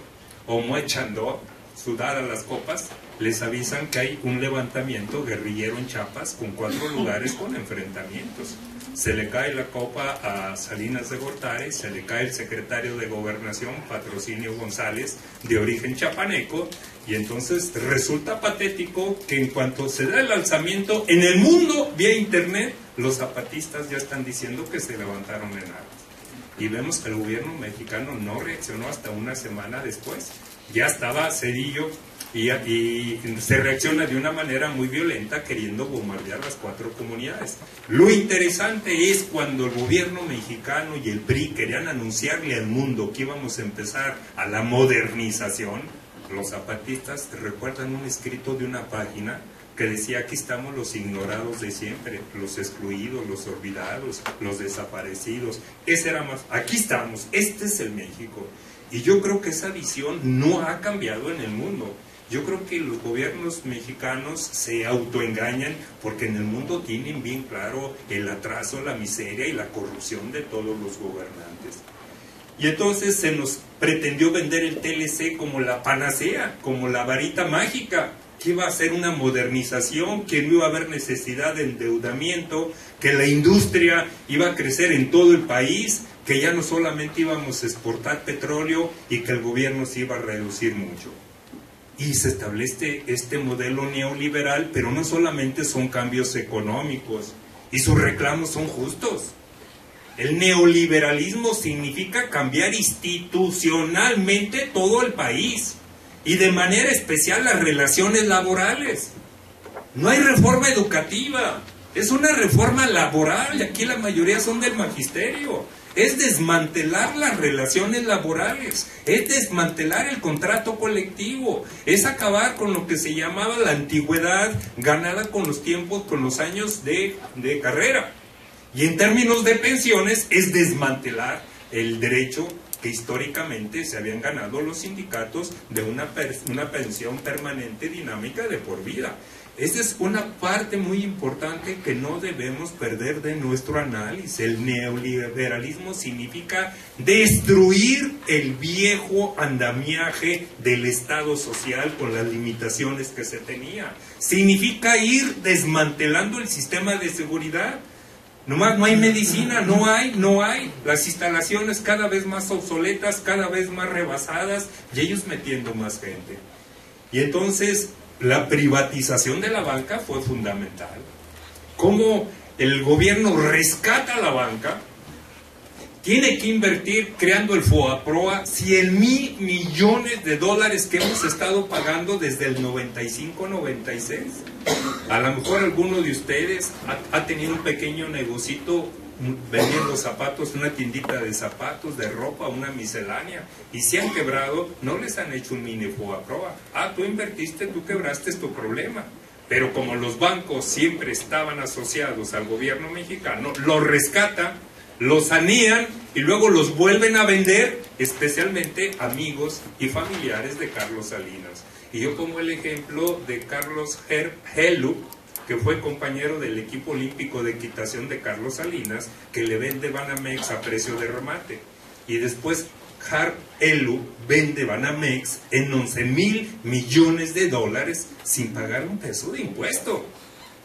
o Moechando, sudar a las copas, les avisan que hay un levantamiento guerrillero en Chiapas con 4 lugares con enfrentamientos. Se le cae la copa a Salinas de Gortari, se le cae el secretario de Gobernación, Patrocinio González, de origen chapaneco, y entonces resulta patético que en cuanto se da el alzamiento en el mundo vía internet, los zapatistas ya están diciendo que se levantaron en armas. Y vemos que el gobierno mexicano no reaccionó hasta una semana después. Ya estaba Cedillo y se reacciona de una manera muy violenta, queriendo bombardear las 4 comunidades. Lo interesante es cuando el gobierno mexicano y el PRI querían anunciarle al mundo que íbamos a empezar a la modernización. Los zapatistas recuerdan un escrito de una página que decía: aquí estamos los ignorados de siempre, los excluidos, los olvidados, los desaparecidos. Ese era más, aquí estamos, este es el México. Y yo creo que esa visión no ha cambiado en el mundo. Yo creo que los gobiernos mexicanos se autoengañan porque en el mundo tienen bien claro el atraso, la miseria y la corrupción de todos los gobernantes. Y entonces se nos pretendió vender el TLC como la panacea, como la varita mágica, que iba a ser una modernización, que no iba a haber necesidad de endeudamiento, que la industria iba a crecer en todo el país, que ya no solamente íbamos a exportar petróleo y que el gobierno se iba a reducir mucho. Y se establece este modelo neoliberal, pero no solamente son cambios económicos, y sus reclamos son justos. El neoliberalismo significa cambiar institucionalmente todo el país, y de manera especial las relaciones laborales. No hay reforma educativa, es una reforma laboral, y aquí la mayoría son del magisterio. es desmantelar las relaciones laborales, es desmantelar el contrato colectivo, es acabar con lo que se llamaba la antigüedad ganada con los tiempos, con los años de carrera. Y en términos de pensiones es desmantelar el derecho que históricamente se habían ganado los sindicatos de una pensión permanente dinámica de por vida. Esa es una parte muy importante que no debemos perder de nuestro análisis. El neoliberalismo significa destruir el viejo andamiaje del Estado social con las limitaciones que se tenía. Significa ir desmantelando el sistema de seguridad. Nomás no hay medicina, no hay. Las instalaciones cada vez más obsoletas, cada vez más rebasadas, y ellos metiendo más gente. Y entonces la privatización de la banca fue fundamental. Cómo el gobierno rescata a la banca, tiene que invertir creando el FOAPROA 100,000 millones de dólares que hemos estado pagando desde el 95-96. A lo mejor alguno de ustedes ha tenido un pequeño negocito vendiendo zapatos, una tiendita de zapatos, de ropa, una miscelánea, y si han quebrado, no les han hecho un mini FOAPROA. Tú invertiste, tú quebraste, es tu problema. Pero como los bancos siempre estaban asociados al gobierno mexicano, los rescatan, los sanean y luego los vuelven a vender, especialmente amigos y familiares de Carlos Salinas. Y yo pongo el ejemplo de Carlos Helu, que fue compañero del equipo olímpico de equitación de Carlos Salinas, que le vende Banamex a precio de remate. Y después Harp Helu vende Banamex en 11,000 millones de dólares sin pagar un peso de impuesto.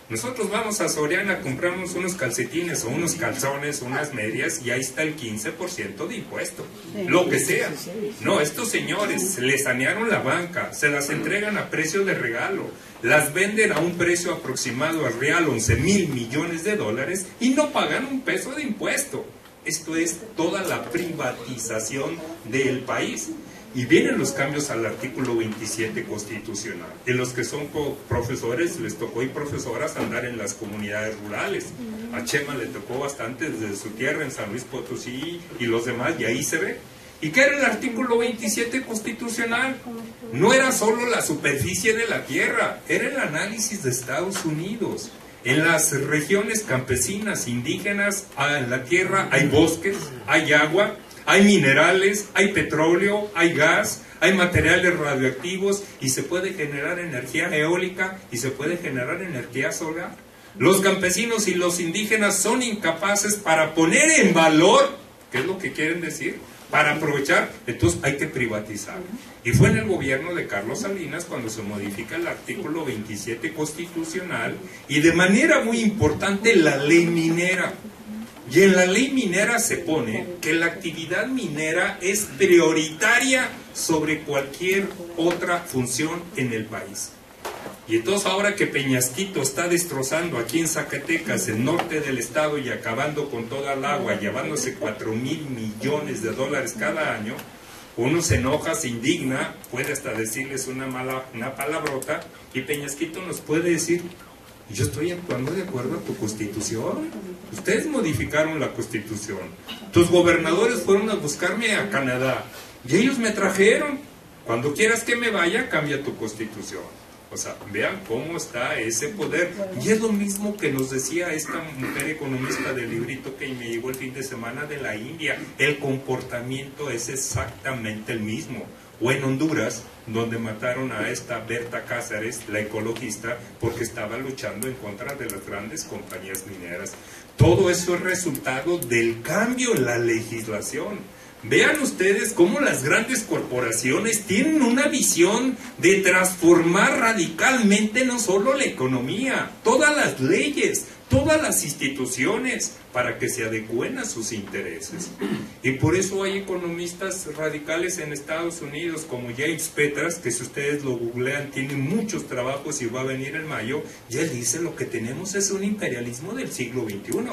Nosotros vamos a Soriana, compramos unos calcetines o unos calzones, unas medias, y ahí está el 15% de impuesto, lo que sea. No, estos señores les sanearon la banca, se las entregan a precio de regalo, las venden a un precio aproximado al real 11,000 millones de dólares y no pagan un peso de impuesto. Esto es toda la privatización del país. Y vienen los cambios al artículo 27 constitucional. En los que son profesores, les tocó y profesoras andar en las comunidades rurales. A Chema le tocó bastante desde su tierra en San Luis Potosí y los demás, y ahí se ve. ¿Y qué era el artículo 27 constitucional? No era solo la superficie de la tierra, era el análisis de Estados Unidos. En las regiones campesinas, indígenas, en la tierra hay bosques, hay agua, hay minerales, hay petróleo, hay gas, hay materiales radioactivos, y se puede generar energía eólica y se puede generar energía solar. Los campesinos y los indígenas son incapaces para poner en valor, ¿qué es lo que quieren decir? Para aprovechar, entonces hay que privatizar. Y fue en el gobierno de Carlos Salinas cuando se modifica el artículo 27 constitucional, y de manera muy importante la ley minera. Y en la ley minera se pone que la actividad minera es prioritaria sobre cualquier otra función en el país. Y entonces ahora que Peñasquito está destrozando aquí en Zacatecas, el norte del estado, y acabando con toda el agua, llevándose 4,000 millones de dólares cada año, uno se enoja, se indigna, puede hasta decirles una palabrota, y Peñasquito nos puede decir: yo estoy actuando de acuerdo a tu constitución. Ustedes modificaron la constitución. Tus gobernadores fueron a buscarme a Canadá y ellos me trajeron. Cuando quieras que me vaya, cambia tu constitución. O sea, vean cómo está ese poder. Y es lo mismo que nos decía esta mujer economista del librito que me llegó el fin de semana de la India. El comportamiento es exactamente el mismo. O en Honduras, donde mataron a esta Berta Cáceres, la ecologista, porque estaba luchando en contra de las grandes compañías mineras. Todo eso es resultado del cambio en la legislación. Vean ustedes cómo las grandes corporaciones tienen una visión de transformar radicalmente no solo la economía, todas las leyes, todas las instituciones, para que se adecúen a sus intereses. Y por eso hay economistas radicales en Estados Unidos como James Petras, que si ustedes lo googlean tiene muchos trabajos y va a venir en mayo, y él dice: lo que tenemos es un imperialismo del siglo XXI.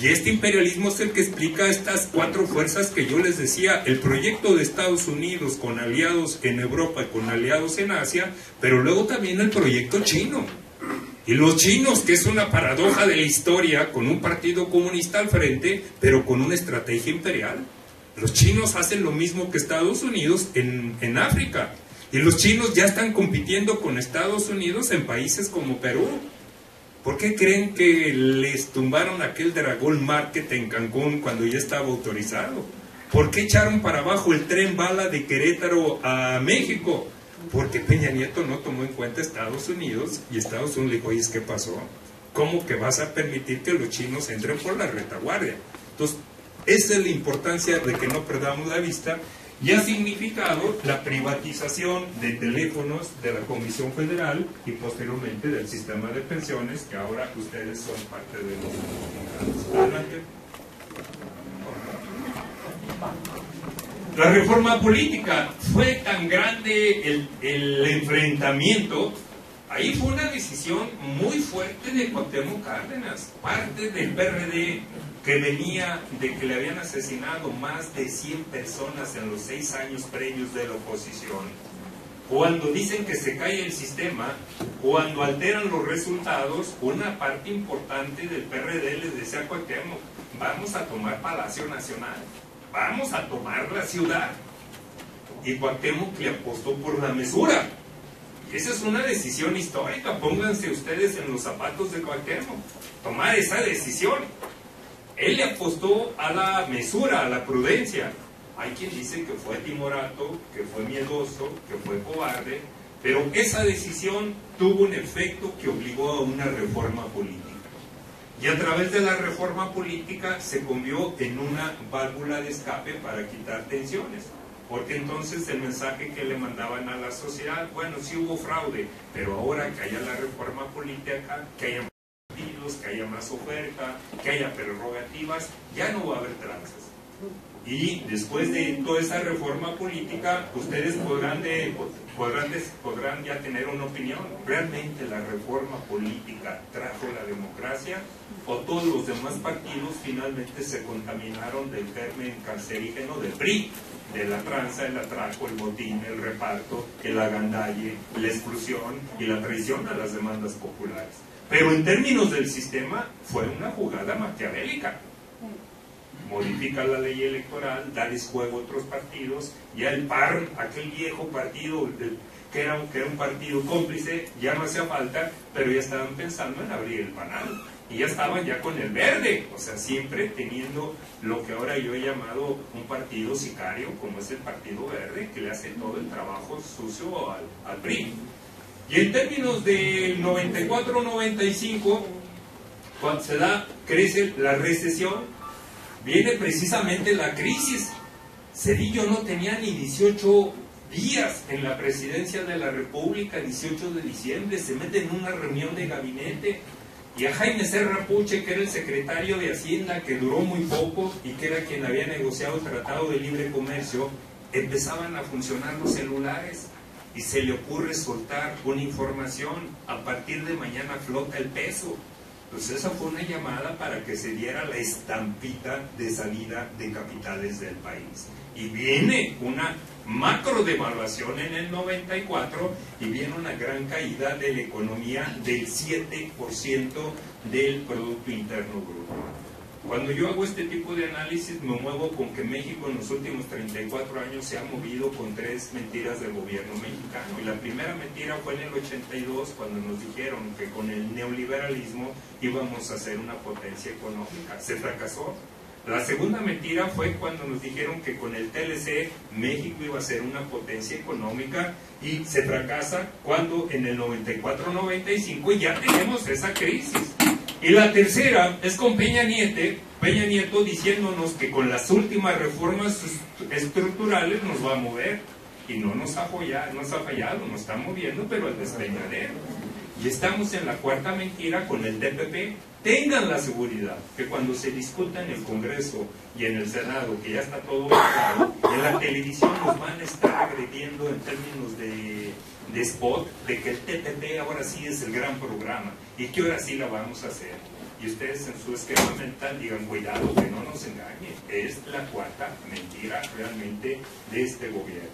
Y este imperialismo es el que explica estas cuatro fuerzas que yo les decía: el proyecto de Estados Unidos con aliados en Europa y con aliados en Asia, pero luego también el proyecto chino. Y los chinos, que es una paradoja de la historia, con un partido comunista al frente, pero con una estrategia imperial. Los chinos hacen lo mismo que Estados Unidos en África. Y los chinos ya están compitiendo con Estados Unidos en países como Perú. ¿Por qué creen que les tumbaron aquel Dragón Market en Cancún cuando ya estaba autorizado? ¿Por qué echaron para abajo el tren bala de Querétaro a México? Porque Peña Nieto no tomó en cuenta Estados Unidos, y Estados Unidos le dijo: oye, ¿qué pasó? ¿Cómo que vas a permitir que los chinos entren por la retaguardia? Entonces, esa es la importancia de que no perdamos la vista, y ha significado la privatización de teléfonos de la Comisión Federal y posteriormente del sistema de pensiones, que ahora ustedes son parte de los mexicanos. Adelante. La reforma política, fue tan grande el enfrentamiento, ahí fue una decisión muy fuerte de Cuauhtémoc Cárdenas, parte del PRD, que venía de que le habían asesinado más de 100 personas en los 6 años previos de la oposición. Cuando dicen que se cae el sistema, cuando alteran los resultados, una parte importante del PRD les decía a Cuauhtémoc: vamos a tomar Palacio Nacional, vamos a tomar la ciudad. Y Cuauhtémoc le apostó por la mesura. Y esa es una decisión histórica. Pónganse ustedes en los zapatos de Cuauhtémoc, tomar esa decisión. Él le apostó a la mesura, a la prudencia. Hay quien dice que fue timorato, que fue miedoso, que fue cobarde, pero esa decisión tuvo un efecto que obligó a una reforma política. Y a través de la reforma política se convirtió en una válvula de escape para quitar tensiones. Porque entonces el mensaje que le mandaban a la sociedad: bueno, sí hubo fraude, pero ahora que haya la reforma política, que haya partidos, que haya más oferta, que haya prerrogativas, ya no va a haber tranzas. Y después de toda esa reforma política, ustedes podrán ya tener una opinión. ¿Realmente la reforma política trajo la democracia? ¿O todos los demás partidos finalmente se contaminaron del germen cancerígeno del PRI? De la tranza, el atraco, el botín, el reparto, el agandalle, la exclusión y la traición a las demandas populares. Pero en términos del sistema, fue una jugada maquiavélica. Modifica la ley electoral, darles juego a otros partidos, ya el PAR, aquel viejo partido que era un partido cómplice, ya no hacía falta, pero ya estaban pensando en abrir el panal, y ya estaban ya con el verde, o sea, siempre teniendo lo que ahora yo he llamado un partido sicario, como es el Partido Verde, que le hace todo el trabajo sucio al PRI. Y en términos del 94-95, cuando crece la recesión, viene precisamente la crisis. Zedillo no tenía ni 18 días en la presidencia de la República, 18 de diciembre, se mete en una reunión de gabinete, y a Jaime Serra Puche, que era el secretario de Hacienda, que duró muy poco y que era quien había negociado el Tratado de Libre Comercio, empezaban a funcionar los celulares y se le ocurre soltar una información: a partir de mañana flota el peso. Pues esa fue una llamada para que se diera la estampita de salida de capitales del país. Y viene una macro devaluación en el 94 y viene una gran caída de la economía del 7% del Producto Interno Bruto. Cuando yo hago este tipo de análisis me muevo con que México en los últimos 34 años se ha movido con 3 mentiras del gobierno mexicano. Y la primera mentira fue en el 82, cuando nos dijeron que con el neoliberalismo íbamos a ser una potencia económica. Se fracasó. La segunda mentira fue cuando nos dijeron que con el TLC México iba a ser una potencia económica, y se fracasa cuando en el 94-95 ya tenemos esa crisis. Y la tercera es con Peña Nieto diciéndonos que con las últimas reformas estructurales nos va a mover, y no nos ha fallado, nos está moviendo, pero al despeñadero. Y estamos en la cuarta mentira con el TPP. Tengan la seguridad que cuando se discuta en el Congreso y en el Senado, que ya está todo claro, en la televisión nos van a estar agrediendo en términos de spot, de que el TPP ahora sí es el gran programa y que ahora sí la vamos a hacer. Y ustedes en su esquema mental digan: cuidado, que no nos engañen. Es la cuarta mentira realmente de este gobierno.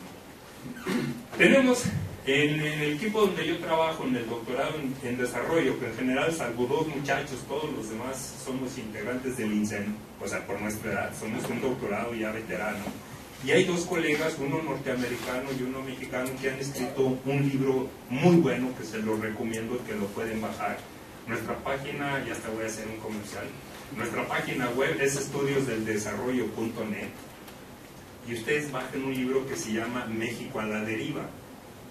Tenemos En el equipo donde yo trabajo, en el doctorado en desarrollo, que en general, salvo 2 muchachos, todos los demás somos integrantes del INSEN, o sea, por nuestra edad, somos un doctorado ya veterano. Y hay 2 colegas, uno norteamericano y uno mexicano, que han escrito un libro muy bueno, que se lo recomiendo, que lo pueden bajar. Nuestra página, ya hasta voy a hacer un comercial, nuestra página web es estudiosdeldesarrollo.net, y ustedes bajen un libro que se llama México a la deriva.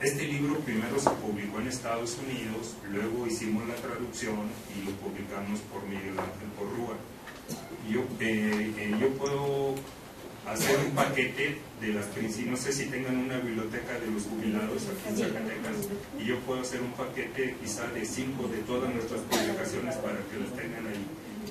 Este libro primero se publicó en Estados Unidos, luego hicimos la traducción y lo publicamos por Miguel Ángel Porrúa. Yo puedo hacer un paquete de las principios, no sé si tengan una biblioteca de los jubilados aquí en Zacatecas, y yo puedo hacer un paquete quizá de 5 de todas nuestras publicaciones para que los tengan ahí.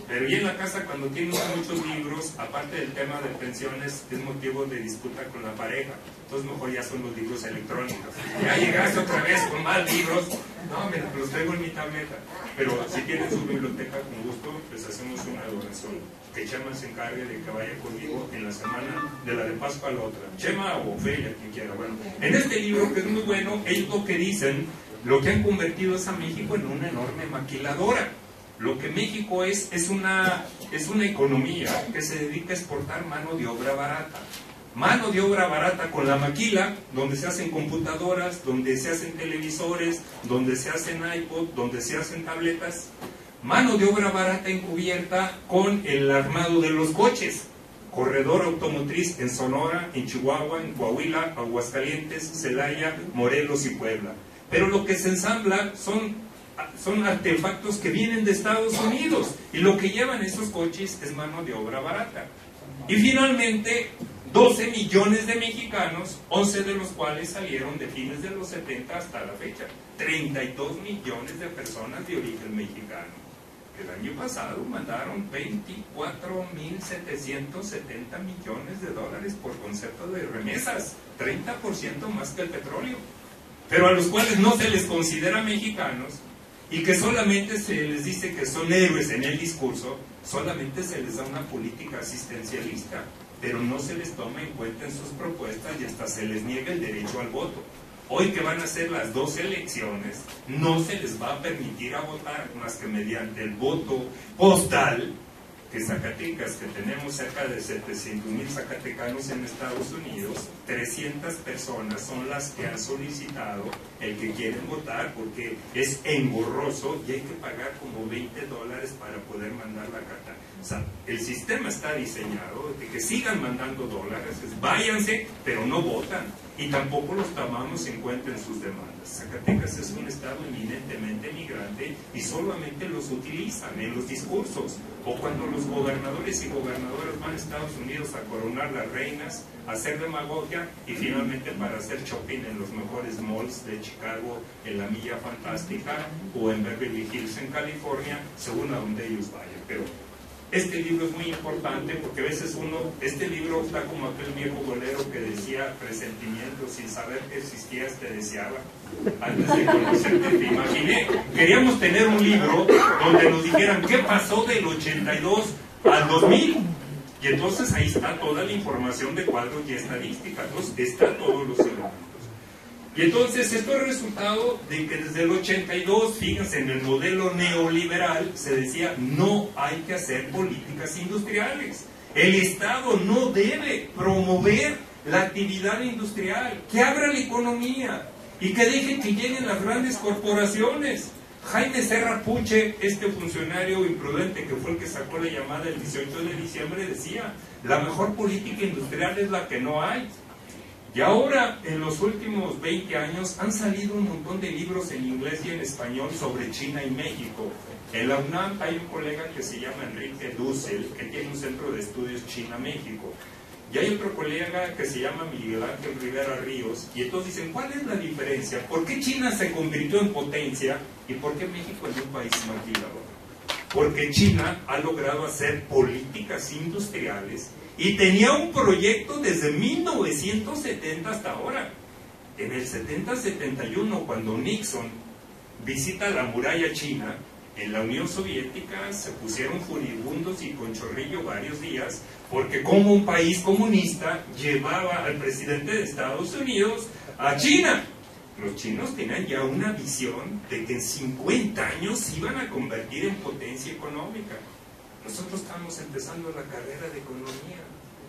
Pero y en la casa, cuando tienen muchos libros, aparte del tema de pensiones, es motivo de disputa con la pareja. Entonces mejor ya son los libros electrónicos. Ya llegaste otra vez con más libros. No, mira, los traigo en mi tableta. Pero si tienen su biblioteca, con gusto, les hacemos una donación. Que Chema se encargue de que vaya conmigo en la semana de la de Pascua a la otra. Chema o Ofelia, quien quiera. Bueno, en este libro, que es muy bueno, ellos lo que dicen, lo que han convertido es a México en una enorme maquiladora. Lo que México es una economía que se dedica a exportar mano de obra barata. Mano de obra barata con la maquila, donde se hacen computadoras, donde se hacen televisores, donde se hacen iPod, donde se hacen tabletas. Mano de obra barata encubierta con el armado de los coches. Corredor automotriz en Sonora, en Chihuahua, en Coahuila, Aguascalientes, Celaya, Morelos y Puebla. Pero lo que se ensambla son artefactos que vienen de Estados Unidos, y lo que llevan esos coches es mano de obra barata. Y finalmente 12 millones de mexicanos, 11 de los cuales salieron de fines de los 70 hasta la fecha. 32 millones de personas de origen mexicano. El año pasado mandaron 24.770 millones de dólares por concepto de remesas, 30% más que el petróleo, pero a los cuales no se les considera mexicanos, y que solamente se les dice que son héroes en el discurso, solamente se les da una política asistencialista, pero no se les toma en cuenta en sus propuestas y hasta se les niega el derecho al voto. Hoy que van a ser las 2 elecciones, no se les va a permitir a votar más que mediante el voto postal, que Zacatecas, que tenemos cerca de 700,000 zacatecanos en Estados Unidos, 300 personas son las que han solicitado el que quieren votar, porque es engorroso y hay que pagar como $20 para poder mandar la carta. O sea, el sistema está diseñado de que sigan mandando dólares, váyanse, pero no votan, y tampoco los tomamos en cuenta en sus demandas. Zacatecas es un estado eminentemente migrante y solamente los utilizan en los discursos, o cuando los gobernadores y gobernadoras van a Estados Unidos a coronar las reinas, a hacer demagogia y finalmente para hacer shopping en los mejores malls de Chicago, en la Milla Fantástica o en Beverly Hills en California, según a donde ellos vayan. Pero este libro es muy importante porque a veces este libro está como aquel viejo bolero que decía: presentimiento, sin saber que existías te deseaba, antes de conocerte te imaginé. Queríamos tener un libro donde nos dijeran qué pasó del 82 al 2000, y entonces ahí está toda la información de cuadros y estadística, entonces están todos los elementos. Y entonces esto es resultado de que desde el 82, fíjense, en el modelo neoliberal se decía: no hay que hacer políticas industriales. El Estado no debe promover la actividad industrial, que abra la economía y que deje que lleguen las grandes corporaciones. Jaime Serra Puche, este funcionario imprudente que fue el que sacó la llamada el 18 de diciembre, decía: la mejor política industrial es la que no hay. Y ahora, en los últimos 20 años, han salido un montón de libros en inglés y en español sobre China y México. En la UNAM hay un colega que se llama Enrique Dussel, que tiene un centro de estudios China-México. Y hay otro colega que se llama Miguel Ángel Rivera Ríos, y entonces dicen: ¿cuál es la diferencia? ¿Por qué China se convirtió en potencia y por qué México es un país maquilador? Porque China ha logrado hacer políticas industriales y tenía un proyecto desde 1970 hasta ahora. En el 70-71, cuando Nixon visita la muralla china, en la Unión Soviética se pusieron furibundos y con chorrillo varios días, porque como un país comunista llevaba al presidente de Estados Unidos a China. Los chinos tenían ya una visión de que en 50 años se iban a convertir en potencia económica. Nosotros estábamos empezando la carrera de economía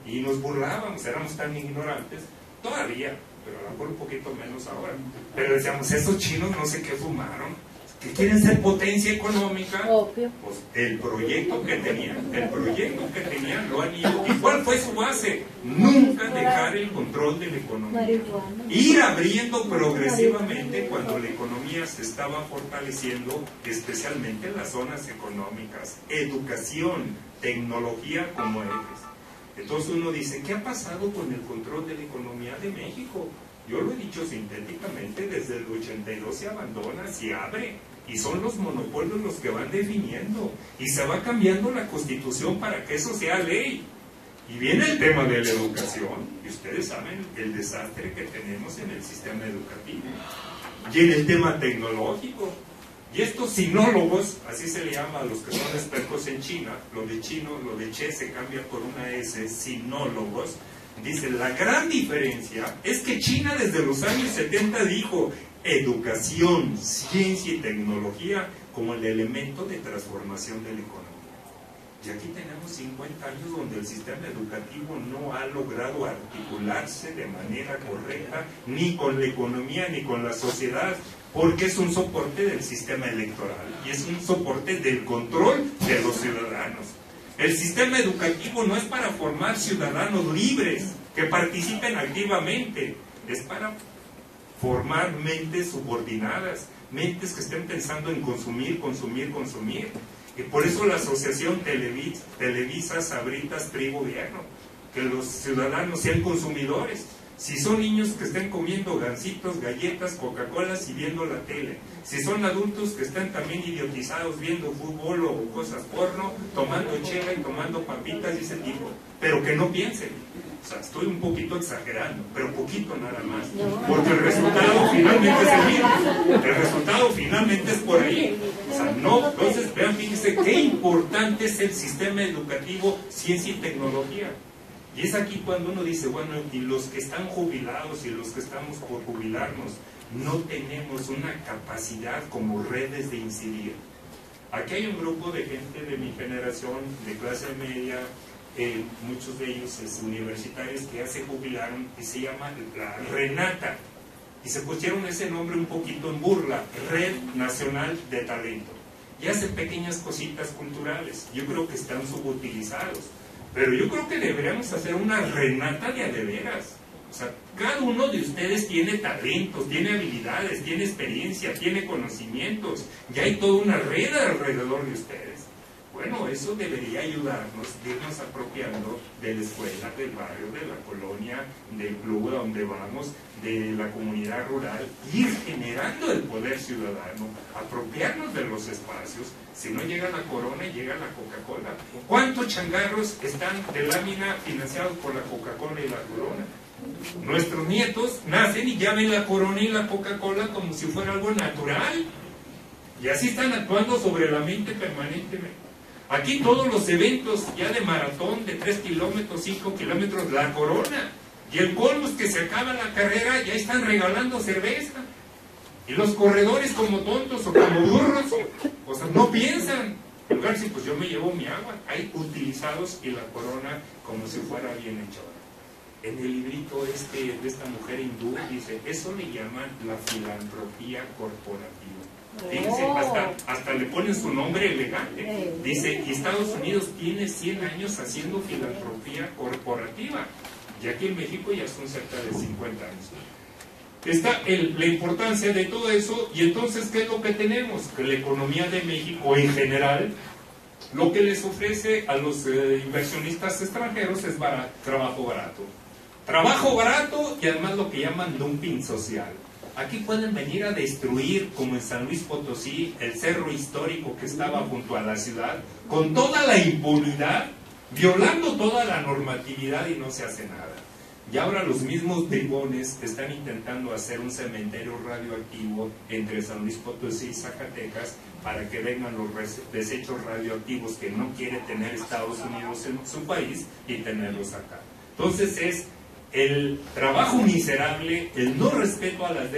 y nos burlábamos, éramos tan ignorantes, todavía, pero a lo mejor un poquito menos ahora. Pero decíamos, esos chinos no sé qué fumaron, que quieren ser potencia económica. Obvio. Pues el proyecto que tenían lo han ido. ¿Y cuál fue su base? Nunca dejar el control de la economía. Ir abriendo progresivamente cuando la economía se estaba fortaleciendo, especialmente en las zonas económicas. Educación, tecnología como ejes. Entonces uno dice, ¿qué ha pasado con el control de la economía de México? Yo lo he dicho sintéticamente, desde el 82 se abandona, se abre, y son los monopolios los que van definiendo, y se va cambiando la Constitución para que eso sea ley. Y viene el tema de la educación, y ustedes saben el desastre que tenemos en el sistema educativo. Y en el tema tecnológico, y estos sinólogos, así se le llama a los que son expertos en China, lo de chino, lo de che se cambia por una S, sinólogos. Dice, la gran diferencia es que China desde los años 70 dijo educación, ciencia y tecnología como el elemento de transformación de la economía. Y aquí tenemos 50 años donde el sistema educativo no ha logrado articularse de manera correcta, ni con la economía ni con la sociedad, porque es un soporte del sistema electoral y es un soporte del control de los ciudadanos. El sistema educativo no es para formar ciudadanos libres que participen activamente, es para formar mentes subordinadas, mentes que estén pensando en consumir, consumir, consumir. Y por eso la asociación Televisa, Sabritas, PRI, Gobierno, que los ciudadanos sean consumidores. Si son niños que estén comiendo gancitos, galletas, Coca-Colas y viendo la tele. Si son adultos que estén también idiotizados viendo fútbol o cosas porno, tomando chela y tomando papitas y ese tipo. Pero que no piensen. O sea, estoy un poquito exagerando, pero poquito nada más. Porque el resultado finalmente es el mismo. El resultado finalmente es por ahí. O sea, no, entonces vean, fíjense qué importante es el sistema educativo, ciencia y tecnología. Y es aquí cuando uno dice, bueno, y los que están jubilados y los que estamos por jubilarnos, no tenemos una capacidad como redes de incidir. Aquí hay un grupo de gente de mi generación, de clase media, muchos de ellos universitarios que ya se jubilaron y se llama la Renata. Y se pusieron ese nombre un poquito en burla, Red Nacional de Talento. Y hacen pequeñas cositas culturales. Yo creo que están subutilizados. Pero yo creo que deberíamos hacer una Renata de a de veras. O sea, cada uno de ustedes tiene talentos, tiene habilidades, tiene experiencia, tiene conocimientos. Ya hay toda una red alrededor de ustedes. Bueno, eso debería ayudarnos a irnos apropiando de la escuela, del barrio, de la colonia, del club a donde vamos, de la comunidad rural, ir generando el poder ciudadano, apropiarnos de los espacios. Si no llega la Corona, llega la Coca-Cola. ¿Cuántos changarros están de lámina financiados por la Coca-Cola y la Corona? Nuestros nietos nacen y ya ven la Corona y la Coca-Cola como si fuera algo natural. Y así están actuando sobre la mente permanentemente. Aquí todos los eventos ya de maratón, de 3 kilómetros, 5 kilómetros, la Corona. Y el colmo es que se acaba la carrera, ya están regalando cerveza. Y los corredores como tontos o como burros, o sea, no piensan. En lugar de decir, pues yo me llevo mi agua. Hay utilizados y la Corona como si fuera bien hecha. En el librito de esta mujer hindú dice, eso le llaman la filantropía corporativa. Fíjense, hasta le ponen su nombre elegante. Dice, y Estados Unidos tiene 100 años haciendo filantropía corporativa. Y aquí en México ya son cerca de 50 años. Está la importancia de todo eso. Y entonces, ¿qué es lo que tenemos? Que la economía de México en general, lo que les ofrece a los inversionistas extranjeros es trabajo barato. Trabajo barato y además lo que llaman dumping social. Aquí pueden venir a destruir, como en San Luis Potosí, el cerro histórico que estaba junto a la ciudad, con toda la impunidad, violando toda la normatividad y no se hace nada. Y ahora los mismos bribones están intentando hacer un cementerio radioactivo entre San Luis Potosí y Zacatecas para que vengan los desechos radioactivos que no quiere tener Estados Unidos en su país y tenerlos acá. Entonces es el trabajo miserable, el no respeto a las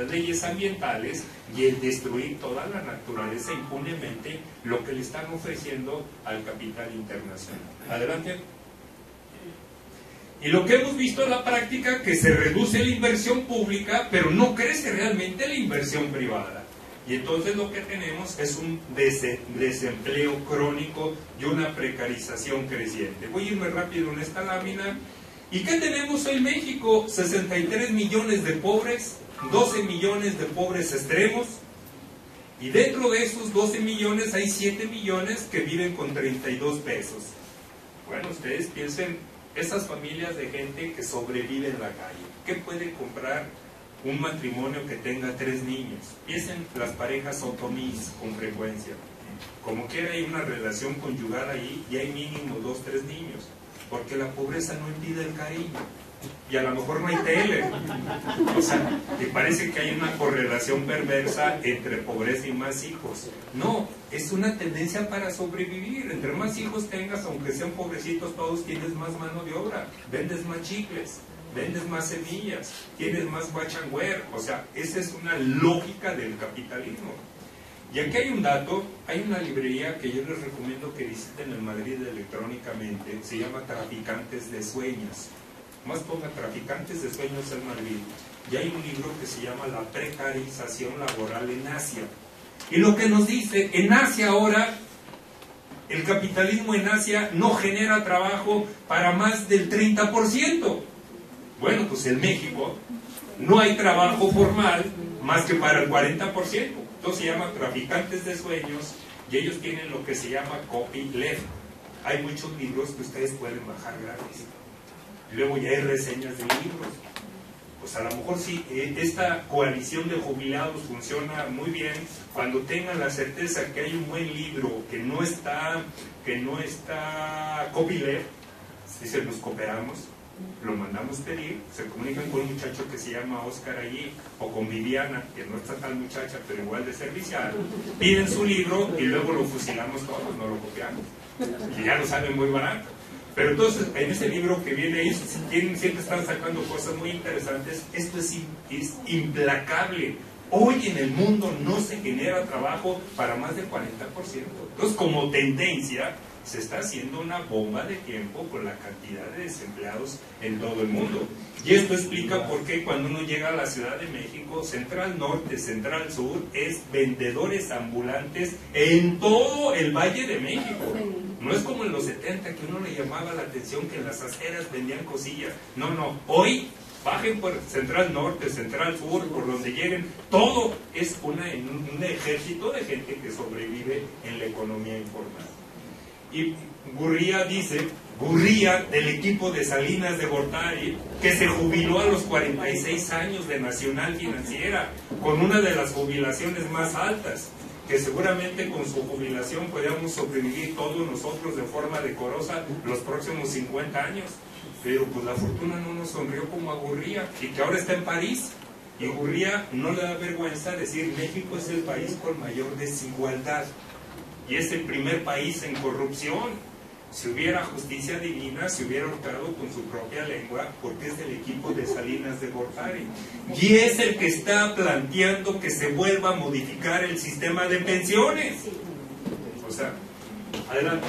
leyes ambientales y el destruir toda la naturaleza impunemente, lo que le están ofreciendo al capital internacional. Adelante. Y lo que hemos visto en la práctica, que se reduce la inversión pública, pero no crece realmente la inversión privada. Y entonces lo que tenemos es un desempleo crónico y una precarización creciente. Voy a irme rápido en esta lámina. ¿Y qué tenemos hoy en México? 63 millones de pobres, 12 millones de pobres extremos, y dentro de esos 12 millones hay 7 millones que viven con 32 pesos. Bueno, ustedes piensen, esas familias de gente que sobrevive en la calle, ¿qué puede comprar un matrimonio que tenga 3 niños? Piensen las parejas otomís con frecuencia. Como quiera hay una relación conyugal ahí y hay mínimo 2, 3 niños. Porque la pobreza no impide el cariño. Y a lo mejor no hay tele. O sea, que parece que hay una correlación perversa entre pobreza y más hijos. No, es una tendencia para sobrevivir. Entre más hijos tengas, aunque sean pobrecitos todos, tienes más mano de obra, vendes más chicles, vendes más semillas, tienes más guachangüer. O sea, esa es una lógica del capitalismo. Y aquí hay un dato, hay una librería que yo les recomiendo que visiten en Madrid electrónicamente, se llama Traficantes de Sueños. Más ponga Traficantes de Sueños en Madrid. Y hay un libro que se llama La precarización laboral en Asia. Y lo que nos dice, en Asia ahora, el capitalismo en Asia no genera trabajo para más del 30%. Bueno, pues en México no hay trabajo formal más que para el 40%. Entonces se llama Traficantes de Sueños y ellos tienen lo que se llama copyleft. Hay muchos libros que ustedes pueden bajar gratis. Y luego ya hay reseñas de libros. Pues a lo mejor sí, esta coalición de jubilados funciona muy bien cuando tengan la certeza que hay un buen libro que no está copyleft. Si nos cooperamos, lo mandamos pedir, se comunican con un muchacho que se llama Oscar allí, o con Viviana, que no está tan muchacha, pero igual de servicial, piden su libro y luego lo fusilamos todos, no lo copiamos, y ya lo salen muy barato. Pero entonces, en ese libro que viene ahí, siempre están sacando cosas muy interesantes. Esto es implacable. Hoy en el mundo no se genera trabajo para más del 40%. Entonces, como tendencia, se está haciendo una bomba de tiempo con la cantidad de desempleados en todo el mundo. Y esto explica por qué cuando uno llega a la Ciudad de México, Central Norte, Central Sur, es vendedores ambulantes en todo el Valle de México. No es como en los 70 que uno le llamaba la atención que en las aceras vendían cosillas. No, no. Hoy bajen por Central Norte, Central Sur, por donde lleguen. Todo es un ejército de gente que sobrevive en la economía informal. Y Gurría dice, Gurría del equipo de Salinas de Gortari, que se jubiló a los 46 años de Nacional Financiera, con una de las jubilaciones más altas, que seguramente con su jubilación podríamos sobrevivir todos nosotros de forma decorosa los próximos 50 años. Pero pues la fortuna no nos sonrió como a Gurría, y que ahora está en París. Y Gurría no le da vergüenza decir, México es el país con mayor desigualdad. Y es el primer país en corrupción. Si hubiera justicia divina, se hubiera ahorcado con su propia lengua, porque es del equipo de Salinas de Gortari. Y es el que está planteando que se vuelva a modificar el sistema de pensiones. O sea, adelante.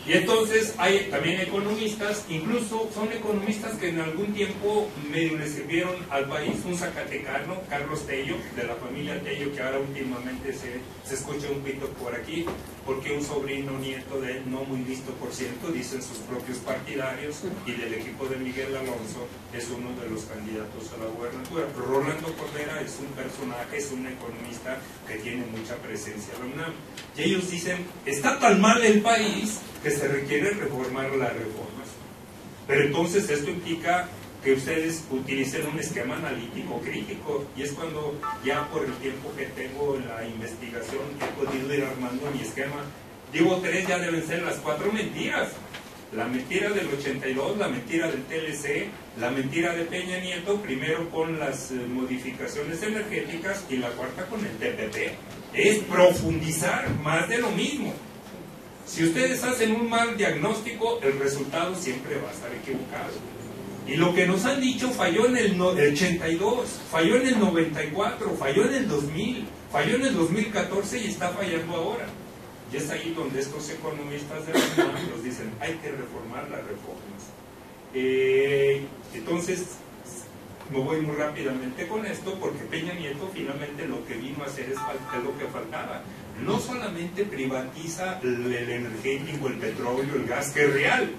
Y entonces hay también economistas, incluso son economistas que en algún tiempo medio le sirvieron al país, un zacatecano, Carlos Tello, de la familia Tello, que ahora últimamente se escucha un pito por aquí, porque un sobrino nieto de él, no muy visto por cierto, dicen sus propios partidarios, y del equipo de Miguel Alonso, es uno de los candidatos a la gubernatura. Pero Rolando Cordera es un personaje, es un economista que tiene mucha presencia en la UNAM. Y ellos dicen, está tan mal el país que se requiere reformar las reformas. Pero entonces esto implica que ustedes utilicen un esquema analítico crítico, y es cuando ya por el tiempo que tengo en la investigación he podido ir armando mi esquema. Digo, 3 ya deben ser las 4 mentiras. La mentira del 82, la mentira del TLC, la mentira de Peña Nieto, primero con las modificaciones energéticas y la cuarta con el TPP. Es profundizar más de lo mismo. Si ustedes hacen un mal diagnóstico, el resultado siempre va a estar equivocado. Y lo que nos han dicho falló en el 82, falló en el 94, falló en el 2000, falló en el 2014 y está fallando ahora. Y es ahí donde estos economistas de la UNAM nos dicen, hay que reformar las reformas. Entonces, me voy muy rápidamente con esto, porque Peña Nieto finalmente lo que vino a hacer es lo que faltaba. No solamente privatiza el energético, el petróleo, el gas, que es real.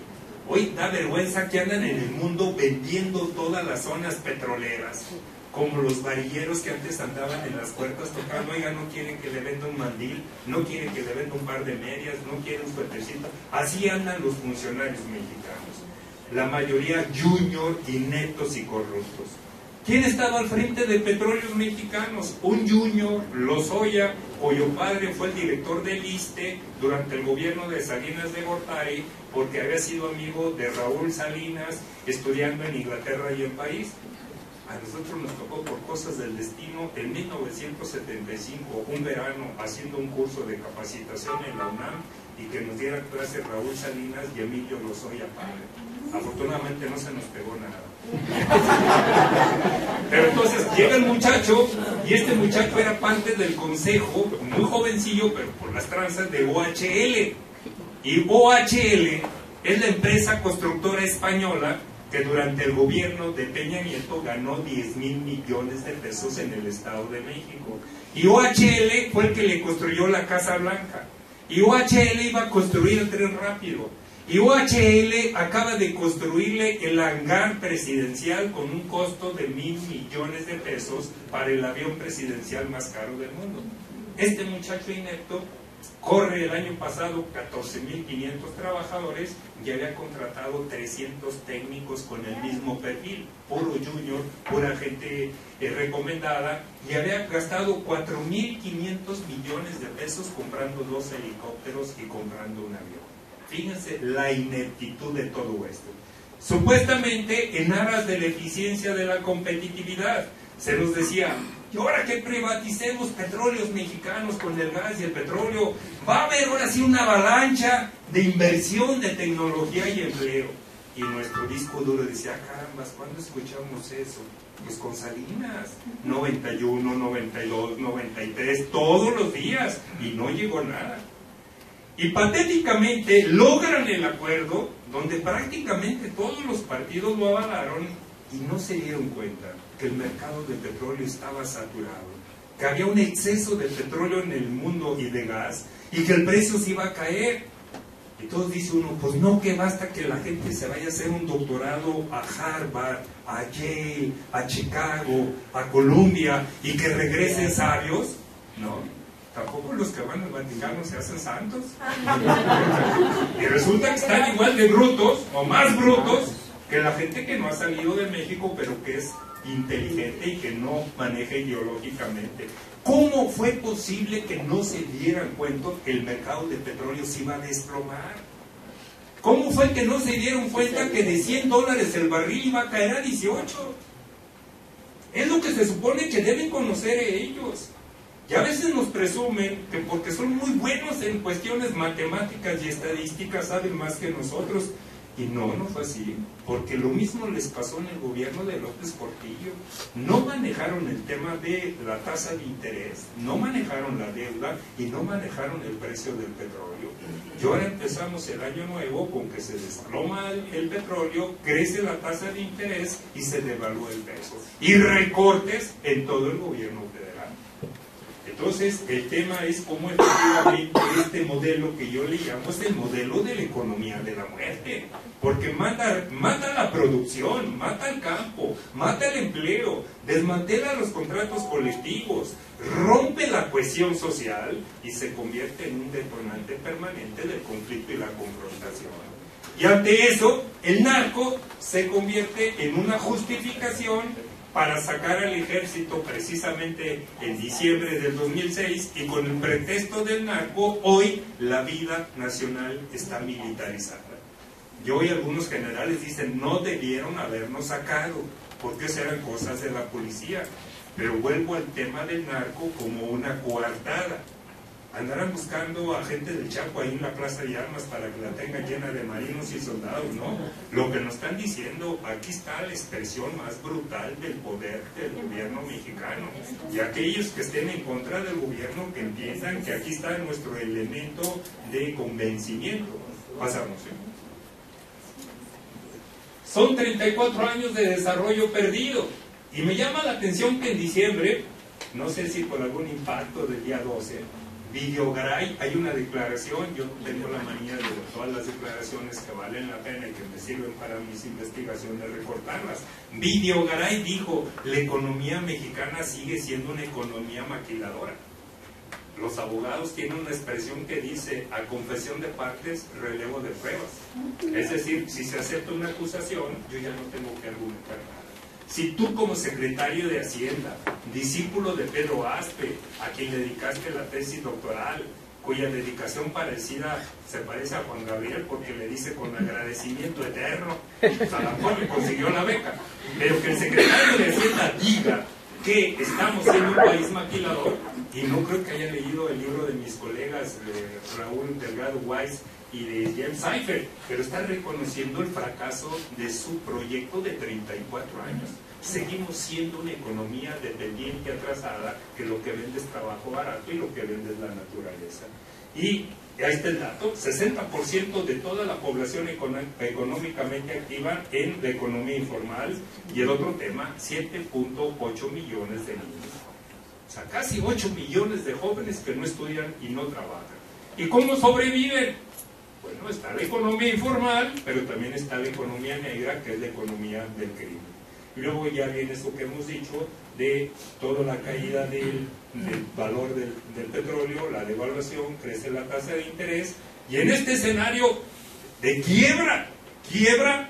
Hoy da vergüenza que andan en el mundo vendiendo todas las zonas petroleras, como los varilleros que antes andaban en las puertas tocando. Oiga, no quieren que le venda un mandil, no quieren que le venda un par de medias, no quieren un suétercito. Así andan los funcionarios mexicanos, la mayoría junior, ineptos y corruptos. ¿Quién estaba al frente de Petróleos Mexicanos? Un junior, Lozoya, cuyo padre fue el director del ISSSTE durante el gobierno de Salinas de Gortari, porque había sido amigo de Raúl Salinas, estudiando en Inglaterra y en París. A nosotros nos tocó, por cosas del destino, en 1975, un verano, haciendo un curso de capacitación en la UNAM, y que nos diera clase Raúl Salinas y Emilio Lozoya padre. Afortunadamente no se nos pegó nada. Pero entonces llega el muchacho, y este muchacho era parte del consejo, muy jovencillo, pero por las tranzas, de OHL. Y OHL es la empresa constructora española que durante el gobierno de Peña Nieto ganó 10,000 millones de pesos en el Estado de México. Y OHL fue el que le construyó la Casa Blanca. Y OHL iba a construir el tren rápido. Y OHL acaba de construirle el hangar presidencial con un costo de 1,000 millones de pesos para el avión presidencial más caro del mundo. Este muchacho inepto corre el año pasado 14,500 trabajadores y había contratado 300 técnicos con el mismo perfil, puro junior, pura gente recomendada, y había gastado 4,500 millones de pesos comprando 2 helicópteros y comprando un avión. Fíjense la ineptitud de todo esto. Supuestamente en aras de la eficiencia de la competitividad, se nos decía, y ahora que privaticemos Petróleos Mexicanos con el gas y el petróleo, va a haber ahora sí una avalancha de inversión, de tecnología y empleo. Y nuestro disco duro decía, carambas, ¿cuándo escuchamos eso? Pues con Salinas, 91, 92, 93, todos los días, y no llegó nada. Y patéticamente logran el acuerdo donde prácticamente todos los partidos lo avalaron y no se dieron cuenta que el mercado de petróleo estaba saturado, que había un exceso de petróleo en el mundo y de gas, y que el precio se iba a caer. Y todos dice uno, pues no, que basta que la gente se vaya a hacer un doctorado a Harvard, a Yale, a Chicago, a Columbia, y que regresen sabios. No, tampoco los que van al Vaticano se hacen santos. Y resulta que están igual de brutos, o más brutos, que la gente que no ha salido de México, pero que es inteligente y que no maneja ideológicamente. ¿Cómo fue posible que no se dieran cuenta que el mercado de petróleo se iba a desplomar? ¿Cómo fue que no se dieron cuenta que de $100 el barril iba a caer a 18? Es lo que se supone que deben conocer ellos. Y a veces nos presumen que porque son muy buenos en cuestiones matemáticas y estadísticas saben más que nosotros. Y no fue así, porque lo mismo les pasó en el gobierno de López Portillo. No manejaron el tema de la tasa de interés, no manejaron la deuda y no manejaron el precio del petróleo. Y ahora empezamos el año nuevo con que se desploma el petróleo, crece la tasa de interés y se devalúa el peso. Y recortes en todo el gobierno federal. Entonces, el tema es cómo efectivamente este modelo que yo le llamo es el modelo de la economía de la muerte, porque mata la producción, mata el campo, mata el empleo, desmantela los contratos colectivos, rompe la cohesión social y se convierte en un detonante permanente del conflicto y la confrontación. Y ante eso, el narco se convierte en una justificación para sacar al ejército precisamente en diciembre del 2006, y con el pretexto del narco, hoy la vida nacional está militarizada. Y hoy algunos generales dicen, no debieron habernos sacado, porque esas eran cosas de la policía. Pero vuelvo al tema del narco como una coartada. Andarán buscando a gente del Chaco ahí en la Plaza de Armas para que la tengan llena de marinos y soldados, ¿no? Lo que nos están diciendo, aquí está la expresión más brutal del poder del gobierno mexicano. Y aquellos que estén en contra del gobierno, que entiendan que aquí está nuestro elemento de convencimiento. Pasamos. Son 34 años de desarrollo perdido. Y me llama la atención que en diciembre, no sé si por algún impacto del día 12, Videogaray, hay una declaración, yo tengo la manía de todas las declaraciones que valen la pena y que me sirven para mis investigaciones recortarlas. Videogaray dijo, la economía mexicana sigue siendo una economía maquiladora. Los abogados tienen una expresión que dice, a confesión de partes, relevo de pruebas. Es decir, si se acepta una acusación, yo ya no tengo que argumentar nada. Si tú como secretario de Hacienda, discípulo de Pedro Aspe, a quien le dedicaste la tesis doctoral, cuya dedicación parecida se parece a Juan Gabriel porque le dice con agradecimiento eterno, a la cual le consiguió la beca, pero que el secretario de Hacienda diga que estamos siendo un país maquilador, y no creo que haya leído el libro de mis colegas Raúl Delgado Weiss y de James Seifert, pero está reconociendo el fracaso de su proyecto de 34 años. Seguimos siendo una economía dependiente, atrasada, que lo que vende es trabajo barato y lo que vende es la naturaleza. Y ahí está el dato, 60% de toda la población económicamente activa en la economía informal, y el otro tema, 7.8 millones de niños. O sea, casi 8 millones de jóvenes que no estudian y no trabajan. ¿Y cómo sobreviven? Bueno, está la economía informal, pero también está la economía negra, que es la economía del crimen. Y luego ya viene eso que hemos dicho de toda la caída del valor del petróleo, la devaluación, crece la tasa de interés, y en este escenario de quiebra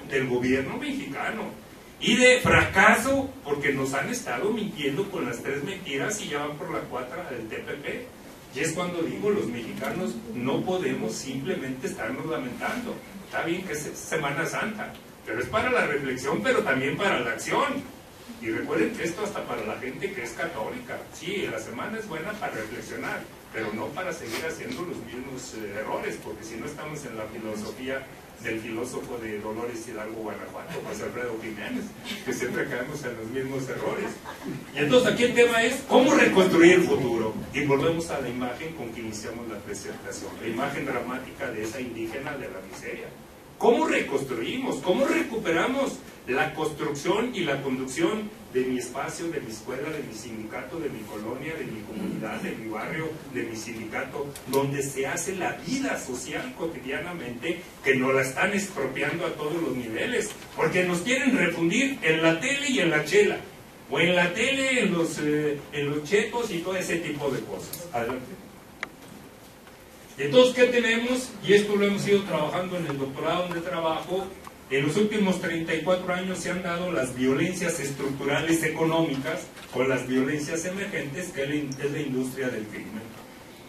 del gobierno mexicano, y de fracaso, porque nos han estado mintiendo con las 3 mentiras y ya van por la 4 del TPP. Y es cuando digo, los mexicanos no podemos simplemente estarnos lamentando. Está bien que es Semana Santa, pero es para la reflexión, pero también para la acción. Y recuerden que esto hasta para la gente que es católica. Sí, la semana es buena para reflexionar, pero no para seguir haciendo los mismos errores, porque si no estamos en la filosofía del filósofo de Dolores Hidalgo, Guanajuato, José Alfredo Jiménez, que siempre caemos en los mismos errores. Y entonces aquí el tema es cómo reconstruir el futuro. Y volvemos a la imagen con que iniciamos la presentación, la imagen dramática de esa indígena de la miseria. ¿Cómo reconstruimos? ¿Cómo recuperamos la construcción y la conducción de mi espacio, de mi escuela, de mi sindicato, de mi colonia, de mi comunidad, de mi barrio, de mi sindicato, donde se hace la vida social cotidianamente, que nos la están expropiando a todos los niveles, porque nos quieren refundir en la tele y en la chela, o en la tele, en los chetos y todo ese tipo de cosas? Adelante. Y entonces, ¿qué tenemos? Y esto lo hemos ido trabajando en el doctorado donde trabajo. En los últimos 34 años se han dado las violencias estructurales económicas o las violencias emergentes, que es la industria del crimen.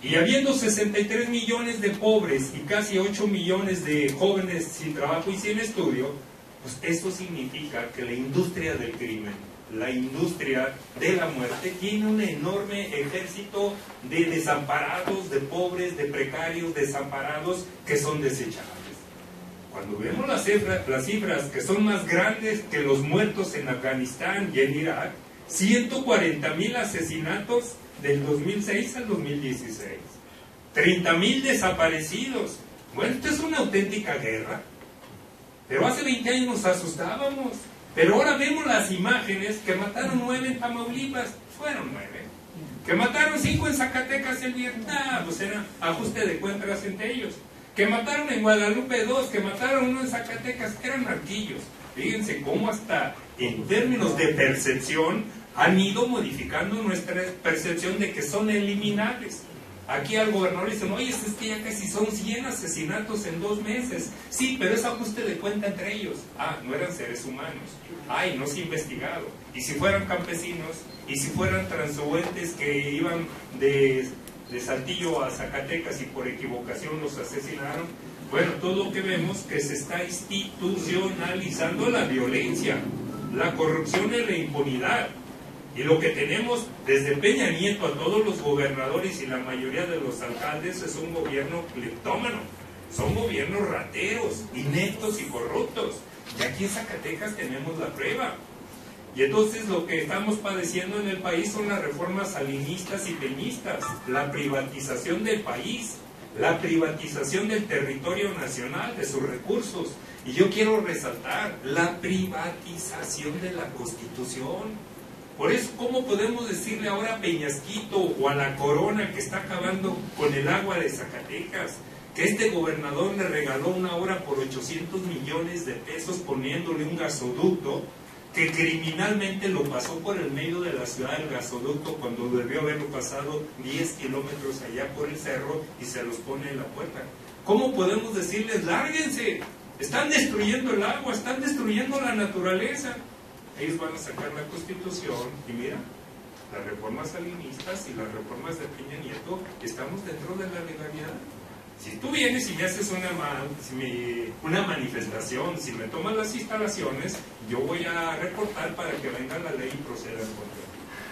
Y habiendo 63 millones de pobres y casi 8 millones de jóvenes sin trabajo y sin estudio, pues eso significa que la industria del crimen, la industria de la muerte, tiene un enorme ejército de desamparados, de pobres, de precarios, desamparados, que son desechables. Cuando vemos las cifras que son más grandes que los muertos en Afganistán y en Irak, 140,000 asesinatos del 2006 al 2016, 30,000 desaparecidos. Bueno, esto es una auténtica guerra. Pero hace 20 años nos asustábamos. Pero ahora vemos las imágenes que mataron 9 en Tamaulipas, fueron 9. Que mataron 5 en Zacatecas el viernes, pues era ajuste de cuentas entre ellos. Que mataron en Guadalupe 2, que mataron 1 en Zacatecas, eran arquillos. Fíjense cómo hasta en términos de percepción han ido modificando nuestra percepción de que son eliminables. Aquí al gobernador le dicen, oye, es que ya casi son 100 asesinatos en 2 meses. Sí, pero es ajuste de cuenta entre ellos. Ah, no eran seres humanos. Ay, no se ha investigado. Y si fueran campesinos, y si fueran transeúntes que iban de Saltillo a Zacatecas y por equivocación los asesinaron. Bueno, todo lo que vemos que se está institucionalizando la violencia, la corrupción y la impunidad. Y lo que tenemos desde Peña Nieto a todos los gobernadores y la mayoría de los alcaldes es un gobierno cleptómano. Son gobiernos rateros, ineptos y corruptos. Y aquí en Zacatecas tenemos la prueba. Y entonces lo que estamos padeciendo en el país son las reformas salinistas y peñistas, la privatización del país, la privatización del territorio nacional, de sus recursos. Y yo quiero resaltar la privatización de la Constitución. Por eso, ¿cómo podemos decirle ahora a Peñasquito o a la Corona, que está acabando con el agua de Zacatecas, que este gobernador le regaló una obra por 800 millones de pesos poniéndole un gasoducto, que criminalmente lo pasó por el medio de la ciudad del gasoducto cuando debió haberlo pasado 10 kilómetros allá por el cerro y se los pone en la puerta? ¿Cómo podemos decirles, lárguense? Están destruyendo el agua, están destruyendo la naturaleza. Ellos van a sacar la Constitución y mira, las reformas salinistas y las reformas de Peña Nieto, estamos dentro de la legalidad. Si tú vienes y me haces una manifestación, si me tomas las instalaciones, yo voy a reportar para que venga la ley y proceda en contra.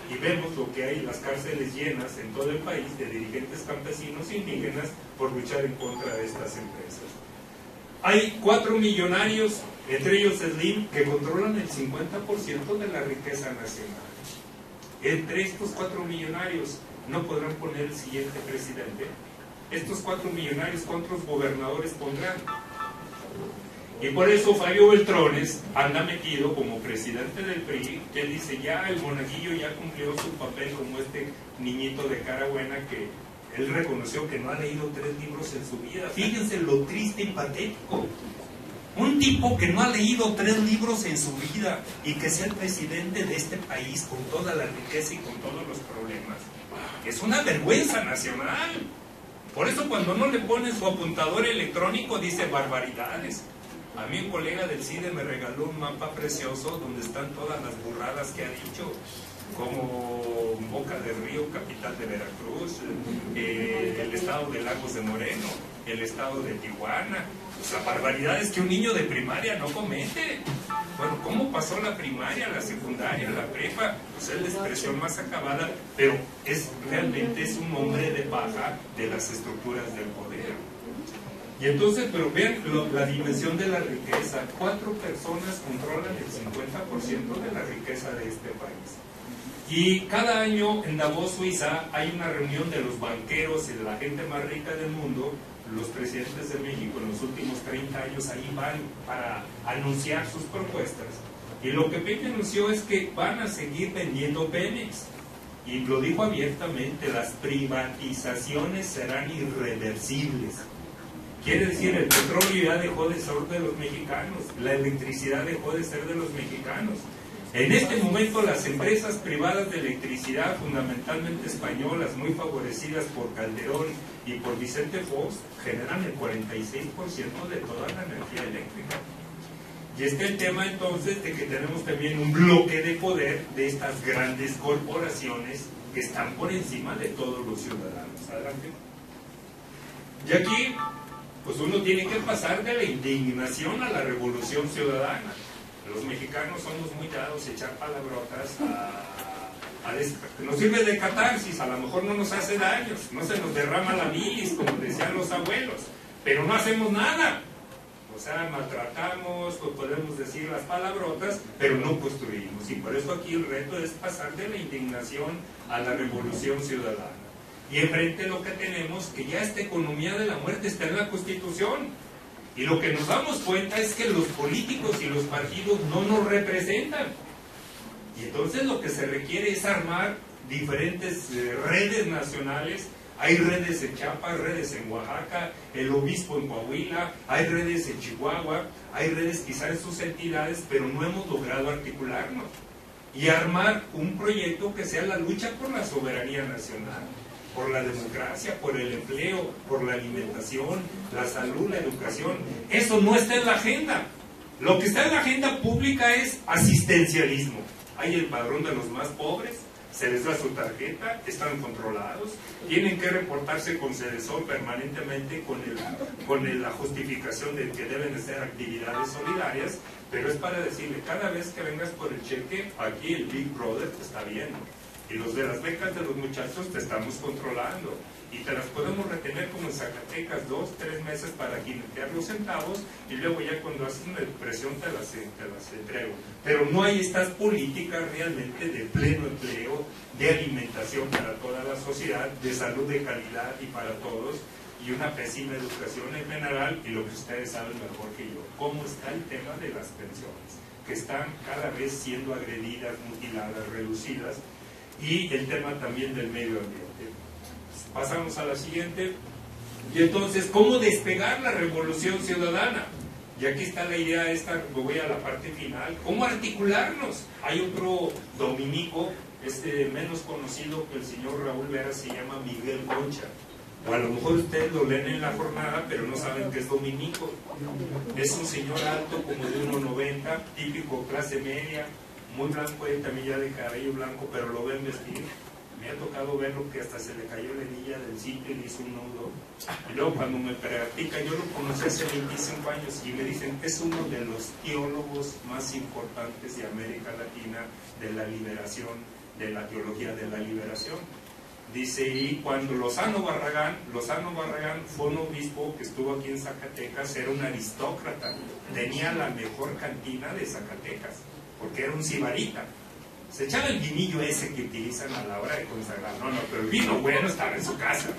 Y vemos lo que hay, las cárceles llenas en todo el país de dirigentes campesinos e indígenas por luchar en contra de estas empresas. Hay 4 millonarios, entre ellos Slim, que controlan el 50% de la riqueza nacional. Entre estos 4 millonarios no podrán poner el siguiente presidente. Estos 4 millonarios, ¿cuántos gobernadores pondrán? Y por eso Fabio Beltrones anda metido como presidente del PRI, que él dice, ya el monaguillo ya cumplió su papel como este niñito de cara buena que él reconoció que no ha leído 3 libros en su vida. Fíjense lo triste y patético. Un tipo que no ha leído 3 libros en su vida y que sea el presidente de este país con toda la riqueza y con todos los problemas. Es una vergüenza nacional. Por eso cuando no le ponen su apuntador electrónico dice barbaridades. A mí un colega del CIDE me regaló un mapa precioso donde están todas las burradas que ha dicho, como Boca del Río, capital de Veracruz, el estado de Lagos de Moreno, el estado de Tijuana. O sea, barbaridades que un niño de primaria no comete. Bueno, ¿cómo pasó la primaria, la secundaria, la prepa? Pues es la expresión más acabada, pero realmente es un hombre de paja de las estructuras del poder. Y entonces, pero vean la dimensión de la riqueza. 4 personas controlan el 50% de la riqueza de este país. Y cada año en Davos, Suiza, hay una reunión de los banqueros y de la gente más rica del mundo. Los presidentes de México en los últimos 30 años ahí van para anunciar sus propuestas. Y lo que Peña anunció es que van a seguir vendiendo Pemex. Y lo dijo abiertamente, las privatizaciones serán irreversibles. Quiere decir, el petróleo ya dejó de ser de los mexicanos, la electricidad dejó de ser de los mexicanos. En este momento las empresas privadas de electricidad, fundamentalmente españolas, muy favorecidas por Calderón y por Vicente Fox, generan el 46% de toda la energía eléctrica. Y está el tema entonces de que tenemos también un bloque de poder de estas grandes corporaciones que están por encima de todos los ciudadanos. Adelante. Y aquí, pues uno tiene que pasar de la indignación a la revolución ciudadana. Los mexicanos somos muy dados a echar palabrotas, nos sirve de catarsis, a lo mejor no nos hace daño, no se nos derrama la bilis, como decían los abuelos, pero no hacemos nada. O sea, maltratamos, pues podemos decir las palabrotas, pero no construimos. Y por eso aquí el reto es pasar de la indignación a la revolución ciudadana. Y enfrente lo que tenemos, que ya esta economía de la muerte está en la Constitución. Y lo que nos damos cuenta es que los políticos y los partidos no nos representan. Y entonces lo que se requiere es armar diferentes redes nacionales. Hay redes en Chiapas, redes en Oaxaca, el obispo en Coahuila, hay redes en Chihuahua, hay redes quizás en sus entidades, pero no hemos logrado articularnos. Y armar un proyecto que sea la lucha por la soberanía nacional, por la democracia, por el empleo, por la alimentación, la salud, la educación. Eso no está en la agenda. Lo que está en la agenda pública es asistencialismo. Hay el padrón de los más pobres, se les da su tarjeta, están controlados, tienen que reportarse con Cedesol permanentemente con la justificación de que deben hacer actividades solidarias, pero es para decirle, cada vez que vengas por el cheque, aquí el Big Brother te está viendo. Y los de las becas de los muchachos te estamos controlando. Y te las podemos retener como en Zacatecas 2, 3 meses para jinetear los centavos y luego ya cuando haces una presión te las entrego. Pero no hay estas políticas realmente de pleno empleo, de alimentación para toda la sociedad, de salud de calidad y para todos, y una pésima educación en general, y lo que ustedes saben mejor que yo, cómo está el tema de las pensiones, que están cada vez siendo agredidas, mutiladas, reducidas, y el tema también del medio ambiente. Pasamos a la siguiente. Y entonces, ¿cómo despegar la revolución ciudadana? Y aquí está la idea esta, voy a la parte final. ¿Cómo articularnos? Hay otro dominico, menos conocido que el señor Raúl Vera, se llama Miguel Concha. O a lo mejor ustedes lo leen en la jornada, pero no saben que es dominico. Es un señor alto, como de 1,90, típico clase media, muy blanco, también ya de cabello blanco, pero lo ven vestir. Me ha tocado verlo que hasta se le cayó la hebilla del cinto y le hizo un nudo. Y luego cuando me practica, yo lo conocí hace 25 años y me dicen que es uno de los teólogos más importantes de América Latina de la liberación, de la teología de la liberación. Dice, y cuando Lozano Barragán fue un obispo que estuvo aquí en Zacatecas, era un aristócrata, tenía la mejor cantina de Zacatecas, porque era un sibarita. Se echaba el vinillo ese que utilizan a la hora de consagrar. No, pero el vino bueno estaba en su casa.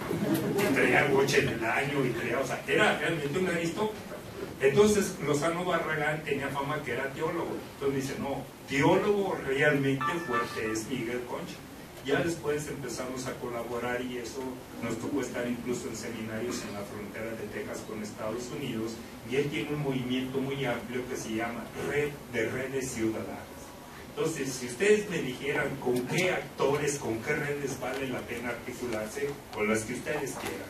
Y traía goche del año, y traía, o sea, era realmente un aristócrata. Entonces, Lozano Barragán tenía fama que era teólogo. Entonces dice, no, teólogo realmente fuerte es Miguel Concha. Ya después empezamos a colaborar y eso nos tocó estar incluso en seminarios en la frontera de Texas con Estados Unidos. Y él tiene un movimiento muy amplio que se llama Red de Redes Ciudadanas. Entonces, si ustedes me dijeran con qué actores, con qué redes vale la pena articularse, con las que ustedes quieran.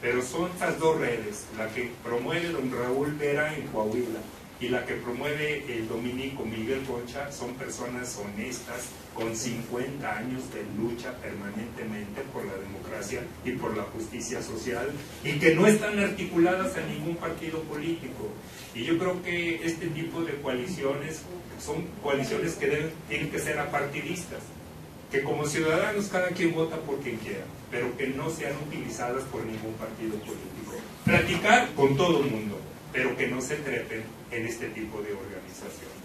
Pero son estas dos redes, la que promueve don Raúl Vera en Coahuila y la que promueve el dominico Miguel Concha, son personas honestas, con 50 años de lucha permanentemente por la democracia y por la justicia social, y que no están articuladas a ningún partido político. Y yo creo que este tipo de coaliciones son coaliciones que tienen que ser apartidistas, que como ciudadanos cada quien vota por quien quiera, pero que no sean utilizadas por ningún partido político. Platicar con todo el mundo, pero que no se trepen en este tipo de organizaciones.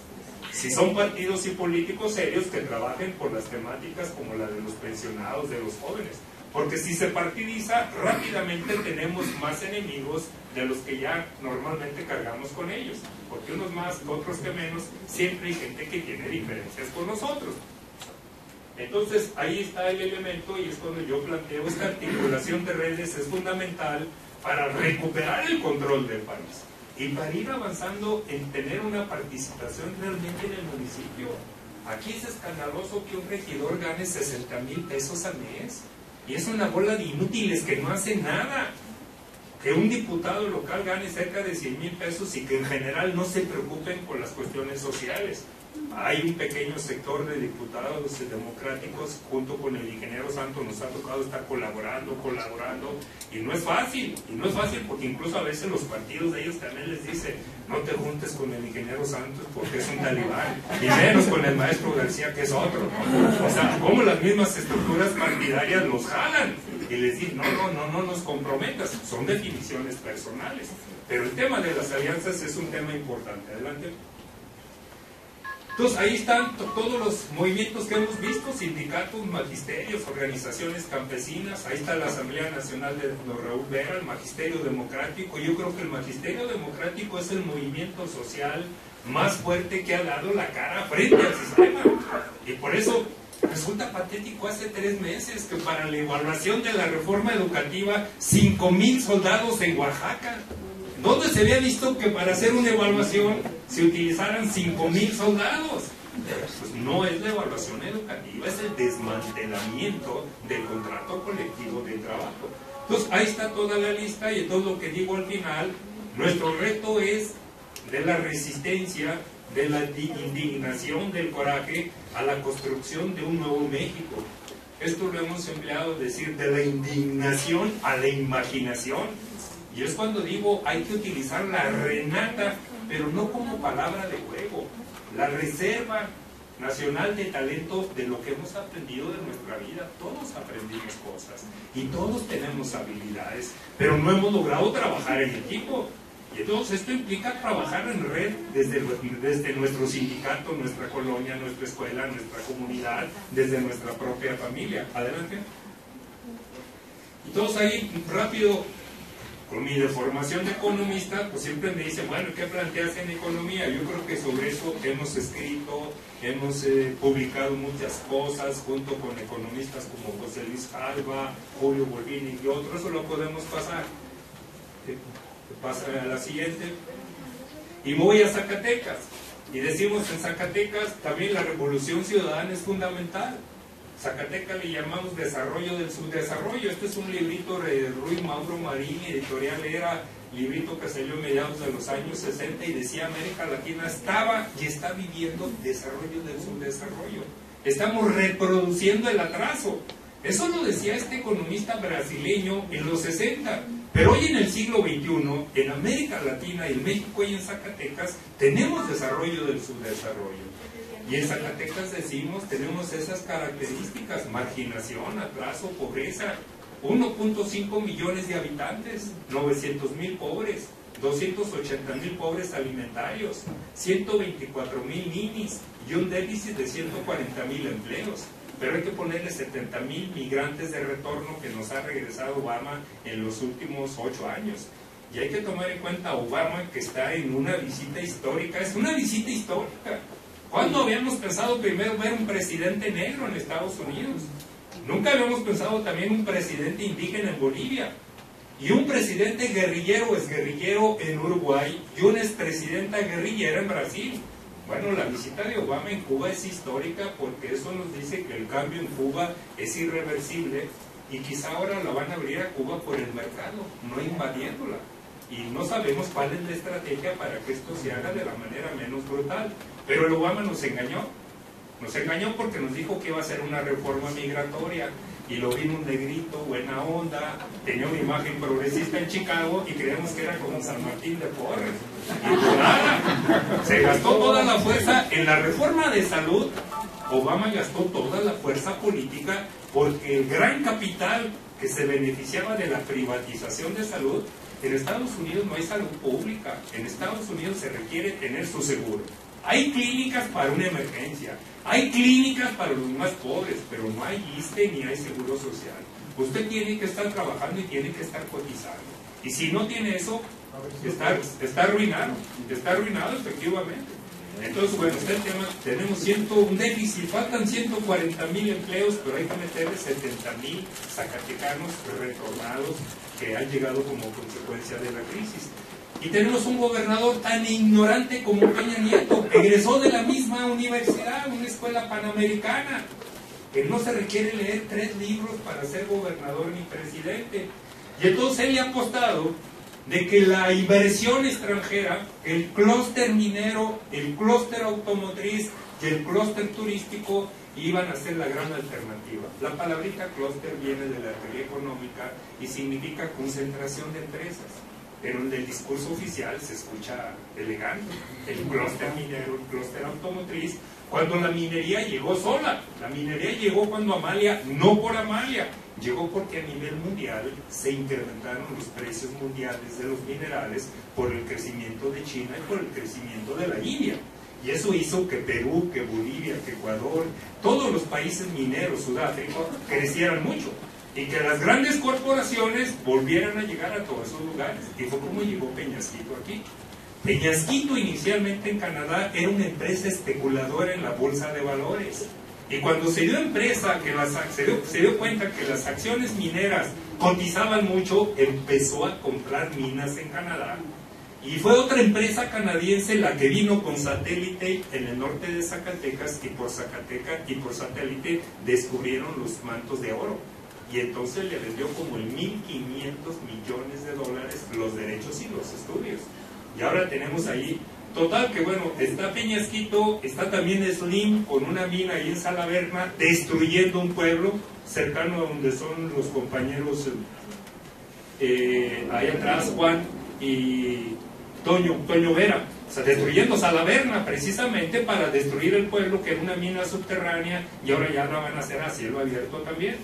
Si son partidos y políticos serios, que trabajen por las temáticas como la de los pensionados, de los jóvenes, porque si se partidiza, rápidamente tenemos más enemigos de los que ya normalmente cargamos con ellos, porque unos más, otros que menos, siempre hay gente que tiene diferencias con nosotros. Entonces ahí está el elemento, y es cuando yo planteo esta articulación de redes es fundamental para recuperar el control del país y para ir avanzando en tener una participación realmente en el municipio. Aquí es escandaloso que un regidor gane 60,000 pesos al mes, y es una bola de inútiles que no hacen nada. Que un diputado local gane cerca de 100,000 pesos y que en general no se preocupen por las cuestiones sociales. Hay un pequeño sector de diputados democráticos, junto con el ingeniero Santos, nos ha tocado estar colaborando, y no es fácil, porque incluso a veces los partidos de ellos también les dicen, no te juntes con el ingeniero Santos porque es un talibán, y menos con el maestro García, que es otro. O sea, como las mismas estructuras partidarias los jalan y les dicen, no nos comprometas. Son definiciones personales, pero el tema de las alianzas es un tema importante. Adelante. Entonces ahí están todos los movimientos que hemos visto, sindicatos, magisterios, organizaciones campesinas. Ahí está la Asamblea Nacional de don Raúl Vera, el Magisterio Democrático. Yo creo que el Magisterio Democrático es el movimiento social más fuerte que ha dado la cara frente al sistema, y por eso resulta patético hace 3 meses que para la evaluación de la reforma educativa 5,000 soldados en Oaxaca. ¿Dónde se había visto que para hacer una evaluación se utilizaran 5,000 soldados? Pues no es la evaluación educativa, es el desmantelamiento del contrato colectivo de trabajo. Entonces ahí está toda la lista, y todo lo que digo al final, nuestro reto es de la resistencia, de la indignación, del coraje, a la construcción de un nuevo México. Esto lo hemos empleado, decir, de la indignación a la imaginación. Y es cuando digo, hay que utilizar la renata, pero no como palabra de juego. La reserva nacional de talento de lo que hemos aprendido de nuestra vida. Todos aprendimos cosas y todos tenemos habilidades, pero no hemos logrado trabajar en equipo. Y entonces esto implica trabajar en red desde nuestro sindicato, nuestra colonia, nuestra escuela, nuestra comunidad, desde nuestra propia familia. Adelante. Y todos ahí, rápido, con mi deformación de economista, pues siempre me dicen, bueno, ¿qué planteas en economía? Yo creo que sobre eso hemos escrito, hemos publicado muchas cosas, junto con economistas como José Luis Alba, Julio Bolvini y otros. Eso lo podemos pasar. Pasa a la siguiente. Y me voy a Zacatecas. Y decimos en Zacatecas también la revolución ciudadana es fundamental. Zacatecas le llamamos desarrollo del subdesarrollo. Este es un librito de Ruiz Mauro Marín, editorial Era, librito que salió a mediados de los años 60 y decía América Latina estaba y está viviendo desarrollo del subdesarrollo. Estamos reproduciendo el atraso. Eso lo decía este economista brasileño en los 60. Pero hoy en el siglo XXI, en América Latina y en México y en Zacatecas, tenemos desarrollo del subdesarrollo. Y en Zacatecas decimos, tenemos esas características: marginación, atraso, pobreza, 1.5 millones de habitantes, 900,000 pobres, 280,000 pobres alimentarios, 124,000 ninis y un déficit de 140,000 empleos. Pero hay que ponerle 70,000 migrantes de retorno que nos ha regresado Obama en los últimos 8 años. Y hay que tomar en cuenta a Obama, que está en una visita histórica. Es una visita histórica. ¿Cuándo habíamos pensado primero ver un presidente negro en Estados Unidos? Nunca habíamos pensado también un presidente indígena en Bolivia. Y un presidente guerrillero o exguerrillero en Uruguay. Y una expresidenta guerrillera en Brasil. Bueno, la visita de Obama en Cuba es histórica porque eso nos dice que el cambio en Cuba es irreversible y quizá ahora la van a abrir a Cuba por el mercado, no invadiéndola. Y no sabemos cuál es la estrategia para que esto se haga de la manera menos brutal. Pero el Obama nos engañó. Nos engañó porque nos dijo que iba a hacer una reforma migratoria. Y lo vino un negrito, buena onda, tenía una imagen progresista en Chicago y creíamos que era como San Martín de Porres. Y nada, se gastó toda la fuerza en la reforma de salud. Obama gastó toda la fuerza política porque el gran capital que se beneficiaba de la privatización de salud, en Estados Unidos no hay salud pública. En Estados Unidos se requiere tener su seguro. Hay clínicas para una emergencia, hay clínicas para los más pobres, pero no hay ISSSTE ni hay seguro social. Usted tiene que estar trabajando y tiene que estar cotizando. Y si no tiene eso, está arruinado efectivamente. Entonces, bueno, este tema, tenemos un déficit, faltan 140,000 empleos, pero hay que meterle 70,000 zacatecanos retornados que han llegado como consecuencia de la crisis. Y tenemos un gobernador tan ignorante como Peña Nieto, egresó de la misma universidad, una escuela panamericana, que no se requiere leer 3 libros para ser gobernador ni presidente. Y entonces él le ha apostado de que la inversión extranjera, el clúster minero, el clúster automotriz y el clúster turístico iban a ser la gran alternativa. La palabrita clúster viene de la teoría económica y significa concentración de empresas. Pero en el discurso oficial se escucha elegante. El clúster minero, el clúster automotriz, cuando la minería llegó sola. La minería llegó cuando Amalia, no por Amalia, llegó porque a nivel mundial se incrementaron los precios mundiales de los minerales por el crecimiento de China y por el crecimiento de la India. Y eso hizo que Perú, que Bolivia, que Ecuador, todos los países mineros, Sudáfrica, crecieran mucho. Y que las grandes corporaciones volvieran a llegar a todos esos lugares. Y fue como llegó Peñasquito aquí. Peñasquito inicialmente en Canadá era una empresa especuladora en la bolsa de valores. Y cuando se dio se dio cuenta que las acciones mineras cotizaban mucho, empezó a comprar minas en Canadá. Y fue otra empresa canadiense la que vino con satélite en el norte de Zacatecas, y por satélite descubrieron los mantos de oro. Y entonces le vendió como en 1.500 millones de dólares los derechos y los estudios. Y ahora tenemos ahí, total que bueno, está Peñasquito, está también Slim con una mina ahí en Salaverna, destruyendo un pueblo. cercano a donde son los compañeros ahí atrás, Juan y Toño Vera, o sea, destruyendo Salaverna precisamente para destruir el pueblo, que era una mina subterránea, y ahora ya la van a hacer a cielo abierto también.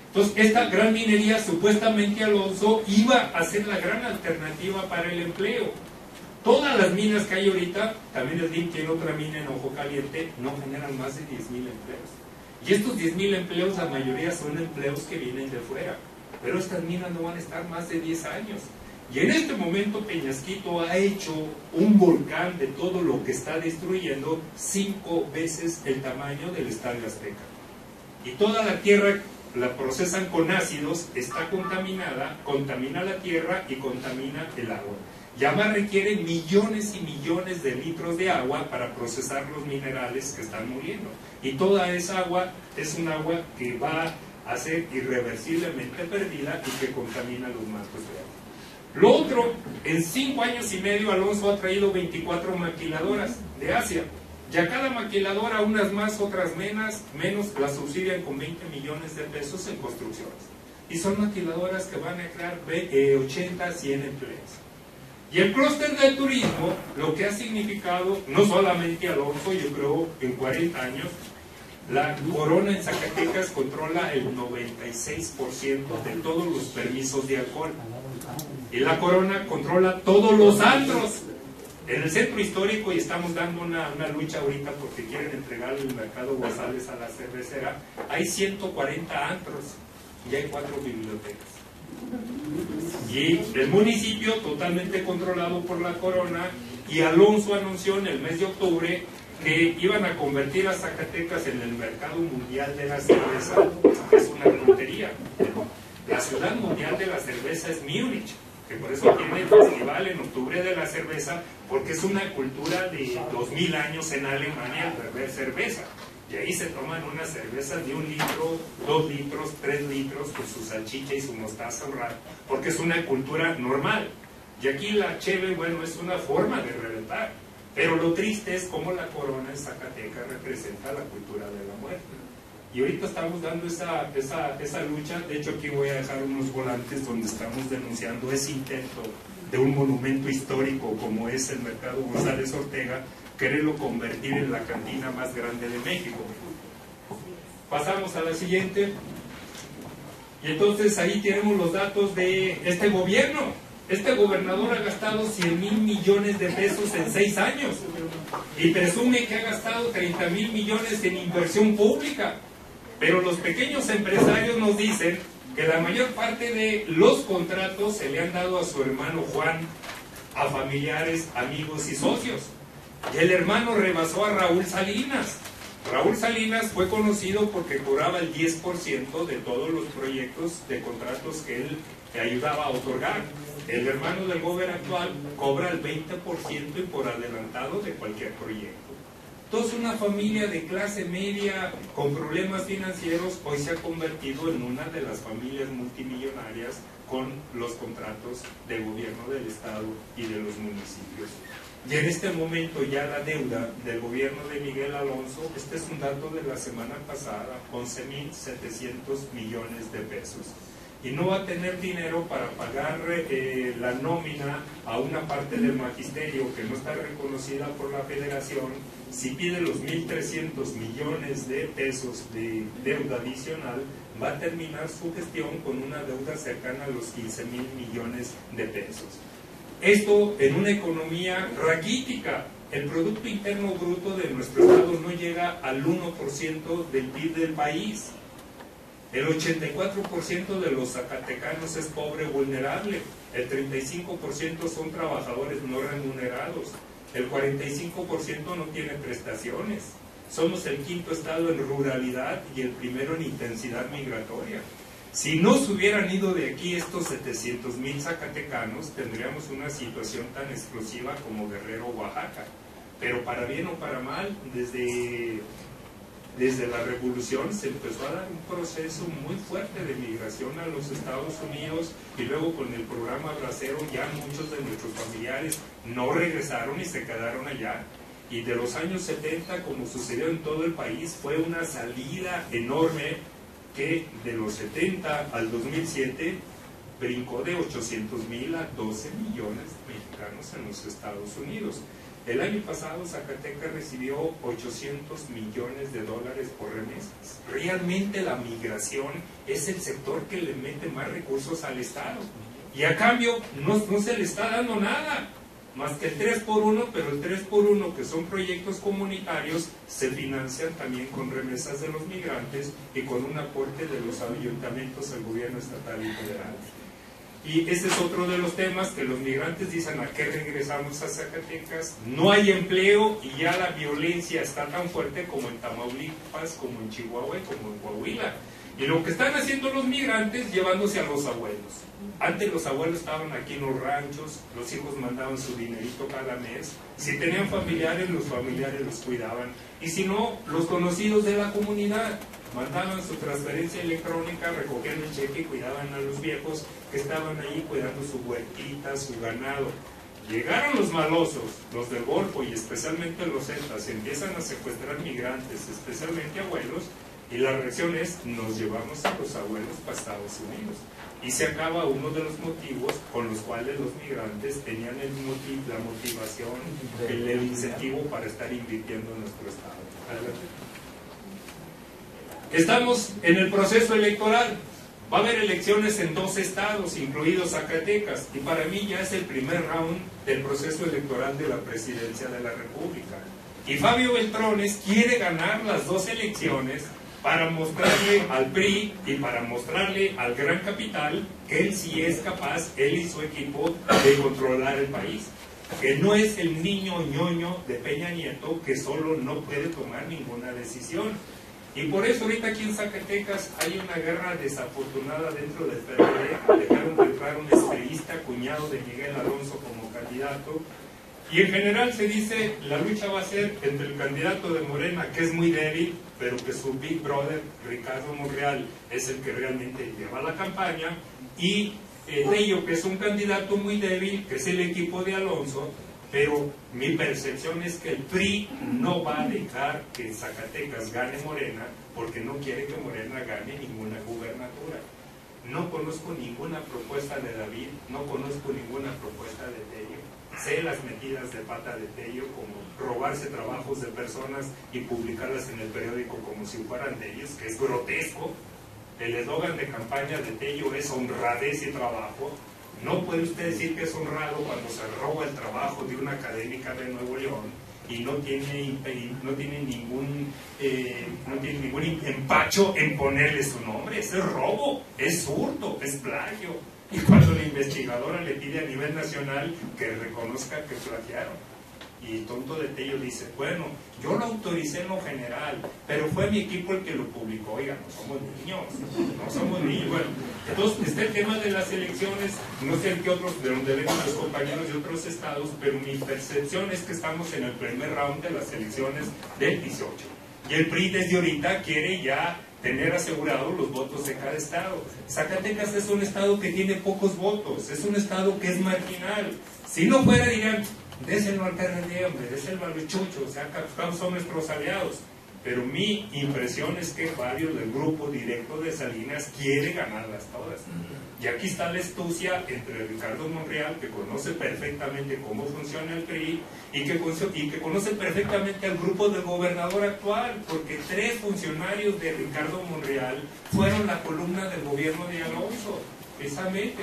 Entonces, esta gran minería, supuestamente Alonso, iba a ser la gran alternativa para el empleo. Todas las minas que hay ahorita, también el DIM tiene otra mina en Ojo Caliente, no generan más de 10,000 empleos. Y estos 10,000 empleos, la mayoría son empleos que vienen de fuera. Pero estas minas no van a estar más de 10 años. Y en este momento Peñasquito ha hecho un volcán de todo lo que está destruyendo 5 veces el tamaño del Estadio Azteca. Y toda la tierra la procesan con ácidos, está contaminada, contamina la tierra y contamina el agua. Y además requiere millones y millones de litros de agua para procesar los minerales que están muriendo. Y toda esa agua es un agua que va a ser irreversiblemente perdida y que contamina los mantos de agua. Lo otro, en 5 años y medio Alonso ha traído 24 maquiladoras de Asia. Y a cada maquiladora, unas más, otras menos, las subsidian con 20 millones de pesos en construcciones. Y son maquiladoras que van a crear 80, 100 empleos. Y el clúster del turismo, lo que ha significado, no solamente Alonso, yo creo en 40 años, la Corona en Zacatecas controla el 96% de todos los permisos de alcohol. Y la Corona controla todos los antros. En el centro histórico, y estamos dando una lucha ahorita porque quieren entregar el mercado Guasales a la cervecera, hay 140 antros y hay 4 bibliotecas. Y el municipio totalmente controlado por la Corona, y Alonso anunció en el mes de octubre que iban a convertir a Zacatecas en el mercado mundial de la cerveza. Es una tontería. La ciudad mundial de la cerveza es Múnich, que por eso tiene el festival en octubre de la cerveza, porque es una cultura de 2000 años en Alemania el beber cerveza. Y ahí se toman unas cervezas de 1 litro, 2 litros, 3 litros, con su salchicha y su mostaza ahorrada, porque es una cultura normal. Y aquí la cheve, bueno, es una forma de reventar. Pero lo triste es cómo la Corona en Zacatecas representa la cultura de la muerte. Y ahorita estamos dando esa lucha. De hecho, aquí voy a dejar unos volantes donde estamos denunciando ese intento de un monumento histórico como es el Mercado González Ortega, quererlo convertir en la cantina más grande de México. Pasamos a la siguiente. Y entonces ahí tenemos los datos de este gobierno. Este gobernador ha gastado 100,000 millones de pesos en 6 años y presume que ha gastado 30,000 millones en inversión pública. Pero los pequeños empresarios nos dicen que la mayor parte de los contratos se le han dado a su hermano Juan, a familiares, amigos y socios. Y el hermano rebasó a Raúl Salinas. Raúl Salinas fue conocido porque cobraba el 10% de todos los proyectos de contratos que él ayudaba a otorgar. El hermano del gobierno actual cobra el 20% y por adelantado de cualquier proyecto. Entonces, una familia de clase media con problemas financieros hoy se ha convertido en una de las familias multimillonarias con los contratos de gobierno del Estado y de los municipios. Y en este momento ya la deuda del gobierno de Miguel Alonso, este es un dato de la semana pasada, 11,700 millones de pesos. Y no va a tener dinero para pagar la nómina a una parte del magisterio que no está reconocida por la federación. Si pide los 1,300 millones de pesos de deuda adicional, va a terminar su gestión con una deuda cercana a los 15,000 millones de pesos. Esto en una economía raquítica. El Producto Interno Bruto de nuestro Estado no llega al 1% del PIB del país. El 84% de los zacatecanos es pobre o vulnerable. El 35% son trabajadores no remunerados. El 45% no tiene prestaciones. Somos el 5º estado en ruralidad y el primero en intensidad migratoria. Si no se hubieran ido de aquí estos 700,000 zacatecanos, tendríamos una situación tan explosiva como Guerrero o Oaxaca. Pero para bien o para mal, desde la revolución se empezó a dar un proceso muy fuerte de migración a los Estados Unidos, y luego con el programa Bracero ya muchos de nuestros familiares no regresaron y se quedaron allá. Y de los años 70, como sucedió en todo el país, fue una salida enorme que de los 70 al 2007 brincó de 800,000 a 12 millones de mexicanos en los Estados Unidos. El año pasado Zacatecas recibió 800 millones de dólares por remesas. Realmente la migración es el sector que le mete más recursos al Estado. Y a cambio no se le está dando nada, más que el 3x1, pero el 3x1, que son proyectos comunitarios, se financian también con remesas de los migrantes y con un aporte de los ayuntamientos al gobierno estatal y federal. Y ese es otro de los temas que los migrantes dicen: ¿a qué regresamos a Zacatecas? No hay empleo y ya la violencia está tan fuerte como en Tamaulipas, como en Chihuahua y como en Coahuila. Y lo que están haciendo los migrantes, llevándose a los abuelos. Antes los abuelos estaban aquí en los ranchos, los hijos mandaban su dinerito cada mes. Si tenían familiares, los familiares los cuidaban. Y si no, los conocidos de la comunidad mandaban su transferencia electrónica, recogían el cheque y cuidaban a los viejos que estaban ahí cuidando su huertita, su ganado. Llegaron los malosos, los del Golfo y especialmente los Zetas, empiezan a secuestrar migrantes, especialmente abuelos, y la reacción es: nos llevamos a los abuelos para Estados Unidos. Y se acaba uno de los motivos con los cuales los migrantes tenían la motivación, el incentivo para estar invirtiendo en nuestro Estado. Adelante. Estamos en el proceso electoral. Va a haber elecciones en 2 estados, incluidos Zacatecas, y para mí ya es el primer round del proceso electoral de la presidencia de la República. Y Fabio Beltrones quiere ganar las 2 elecciones para mostrarle al PRI y para mostrarle al gran capital que él sí es capaz, él y su equipo, de controlar el país. Que no es el niño ñoño de Peña Nieto que solo no puede tomar ninguna decisión. Y por eso ahorita aquí en Zacatecas hay una guerra desafortunada dentro del PRD. Dejaron de entrar un espriista, cuñado de Miguel Alonso, como candidato. Y en general se dice, la lucha va a ser entre el candidato de Morena, que es muy débil, pero que su big brother, Ricardo Monreal, es el que realmente lleva la campaña, y Tello, que es un candidato muy débil, que es el equipo de Alonso. Pero mi percepción es que el PRI no va a dejar que Zacatecas gane Morena, porque no quiere que Morena gane ninguna gubernatura. No conozco ninguna propuesta de David, no conozco ninguna propuesta de Tello. Sé las metidas de pata de Tello, como robarse trabajos de personas y publicarlas en el periódico como si fueran de ellos, que es grotesco. El eslogan de campaña de Tello es honradez y trabajo. No puede usted decir que es honrado cuando se roba el trabajo de una académica de Nuevo León y no tiene ningún empacho en ponerle su nombre. Ese es robo, es hurto, es plagio. Y cuando la investigadora le pide a nivel nacional que reconozca que plagiaron, y el tonto de Tello dice: bueno, yo lo autoricé en lo general, pero fue mi equipo el que lo publicó. Oiga, no somos niños. Bueno, entonces está el tema de las elecciones. No sé en qué otros, de donde vengan los compañeros de otros estados, pero mi percepción es que estamos en el primer round de las elecciones del 18. Y el PRI desde ahorita quiere ya tener asegurados los votos de cada estado. Zacatecas es un estado que tiene pocos votos, es un estado que es marginal. Si no fuera, dirían: déselo al PRD, hombre, déselo al Chucho, o sea, son nuestros aliados. Pero mi impresión es que varios del grupo directo de Salinas quiere ganarlas todas. Y aquí está la astucia entre Ricardo Monreal, que conoce perfectamente cómo funciona el PRI, y que conoce perfectamente al grupo del gobernador actual, porque 3 funcionarios de Ricardo Monreal fueron la columna del gobierno de Alonso, precisamente.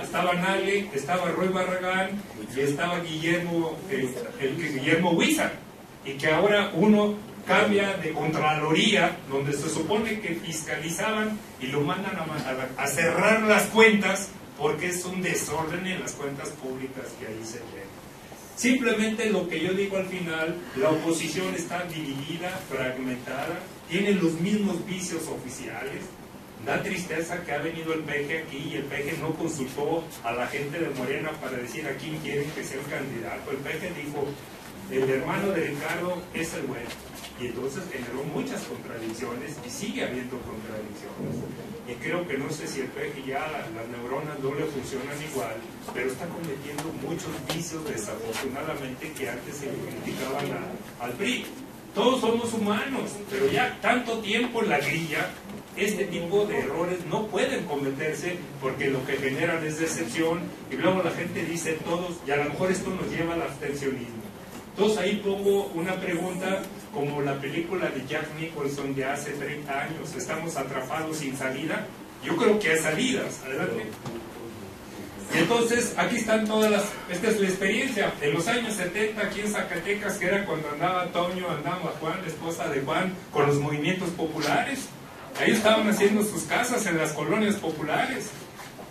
Estaba Nale, estaba Roy Barragán y estaba Guillermo Huizar, y que ahora uno cambia de Contraloría, donde se supone que fiscalizaban, y lo mandan a cerrar las cuentas, porque es un desorden en las cuentas públicas que ahí se ven. Simplemente lo que yo digo al final: la oposición está dividida, fragmentada, tiene los mismos vicios oficiales. Da tristeza que ha venido el PG aquí y el PG no consultó a la gente de Morena para decir a quién quieren que sea el candidato. El PG dijo: el hermano de Ricardo es el bueno. Y entonces generó muchas contradicciones y sigue habiendo contradicciones. Y creo que no sé si el PG ya las neuronas no le funcionan igual, pero está cometiendo muchos vicios, desafortunadamente, que antes se le criticaban al PRI. Todos somos humanos, pero ya tanto tiempo en la grilla Este tipo de errores no pueden cometerse porque lo que generan es decepción y luego la gente dice todos, y a lo mejor esto nos lleva al abstencionismo. Entonces ahí pongo una pregunta como la película de Jack Nicholson de hace 30 años, estamos atrapados sin salida. Yo creo que hay salidas, adelante. Y entonces aquí están todas las, esta es la experiencia, en los años 70 aquí en Zacatecas, que era cuando andaba Toño, andaba Juan, la esposa de Juan, con los movimientos populares. Ahí estaban haciendo sus casas en las colonias populares.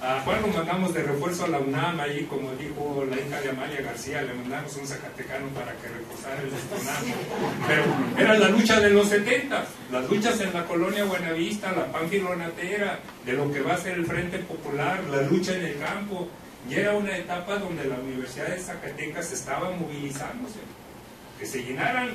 A Juan lo mandamos de refuerzo a la UNAM, ahí como dijo la hija de Amalia García, le mandamos un zacatecano para que reforzara el UNAM. Pero era la lucha de los 70, las luchas en la colonia Buenavista, la Panfilonatera, de lo que va a ser el Frente Popular, la lucha en el campo. Y era una etapa donde la Universidad de Zacatecas estaba movilizándose. Que se llenaran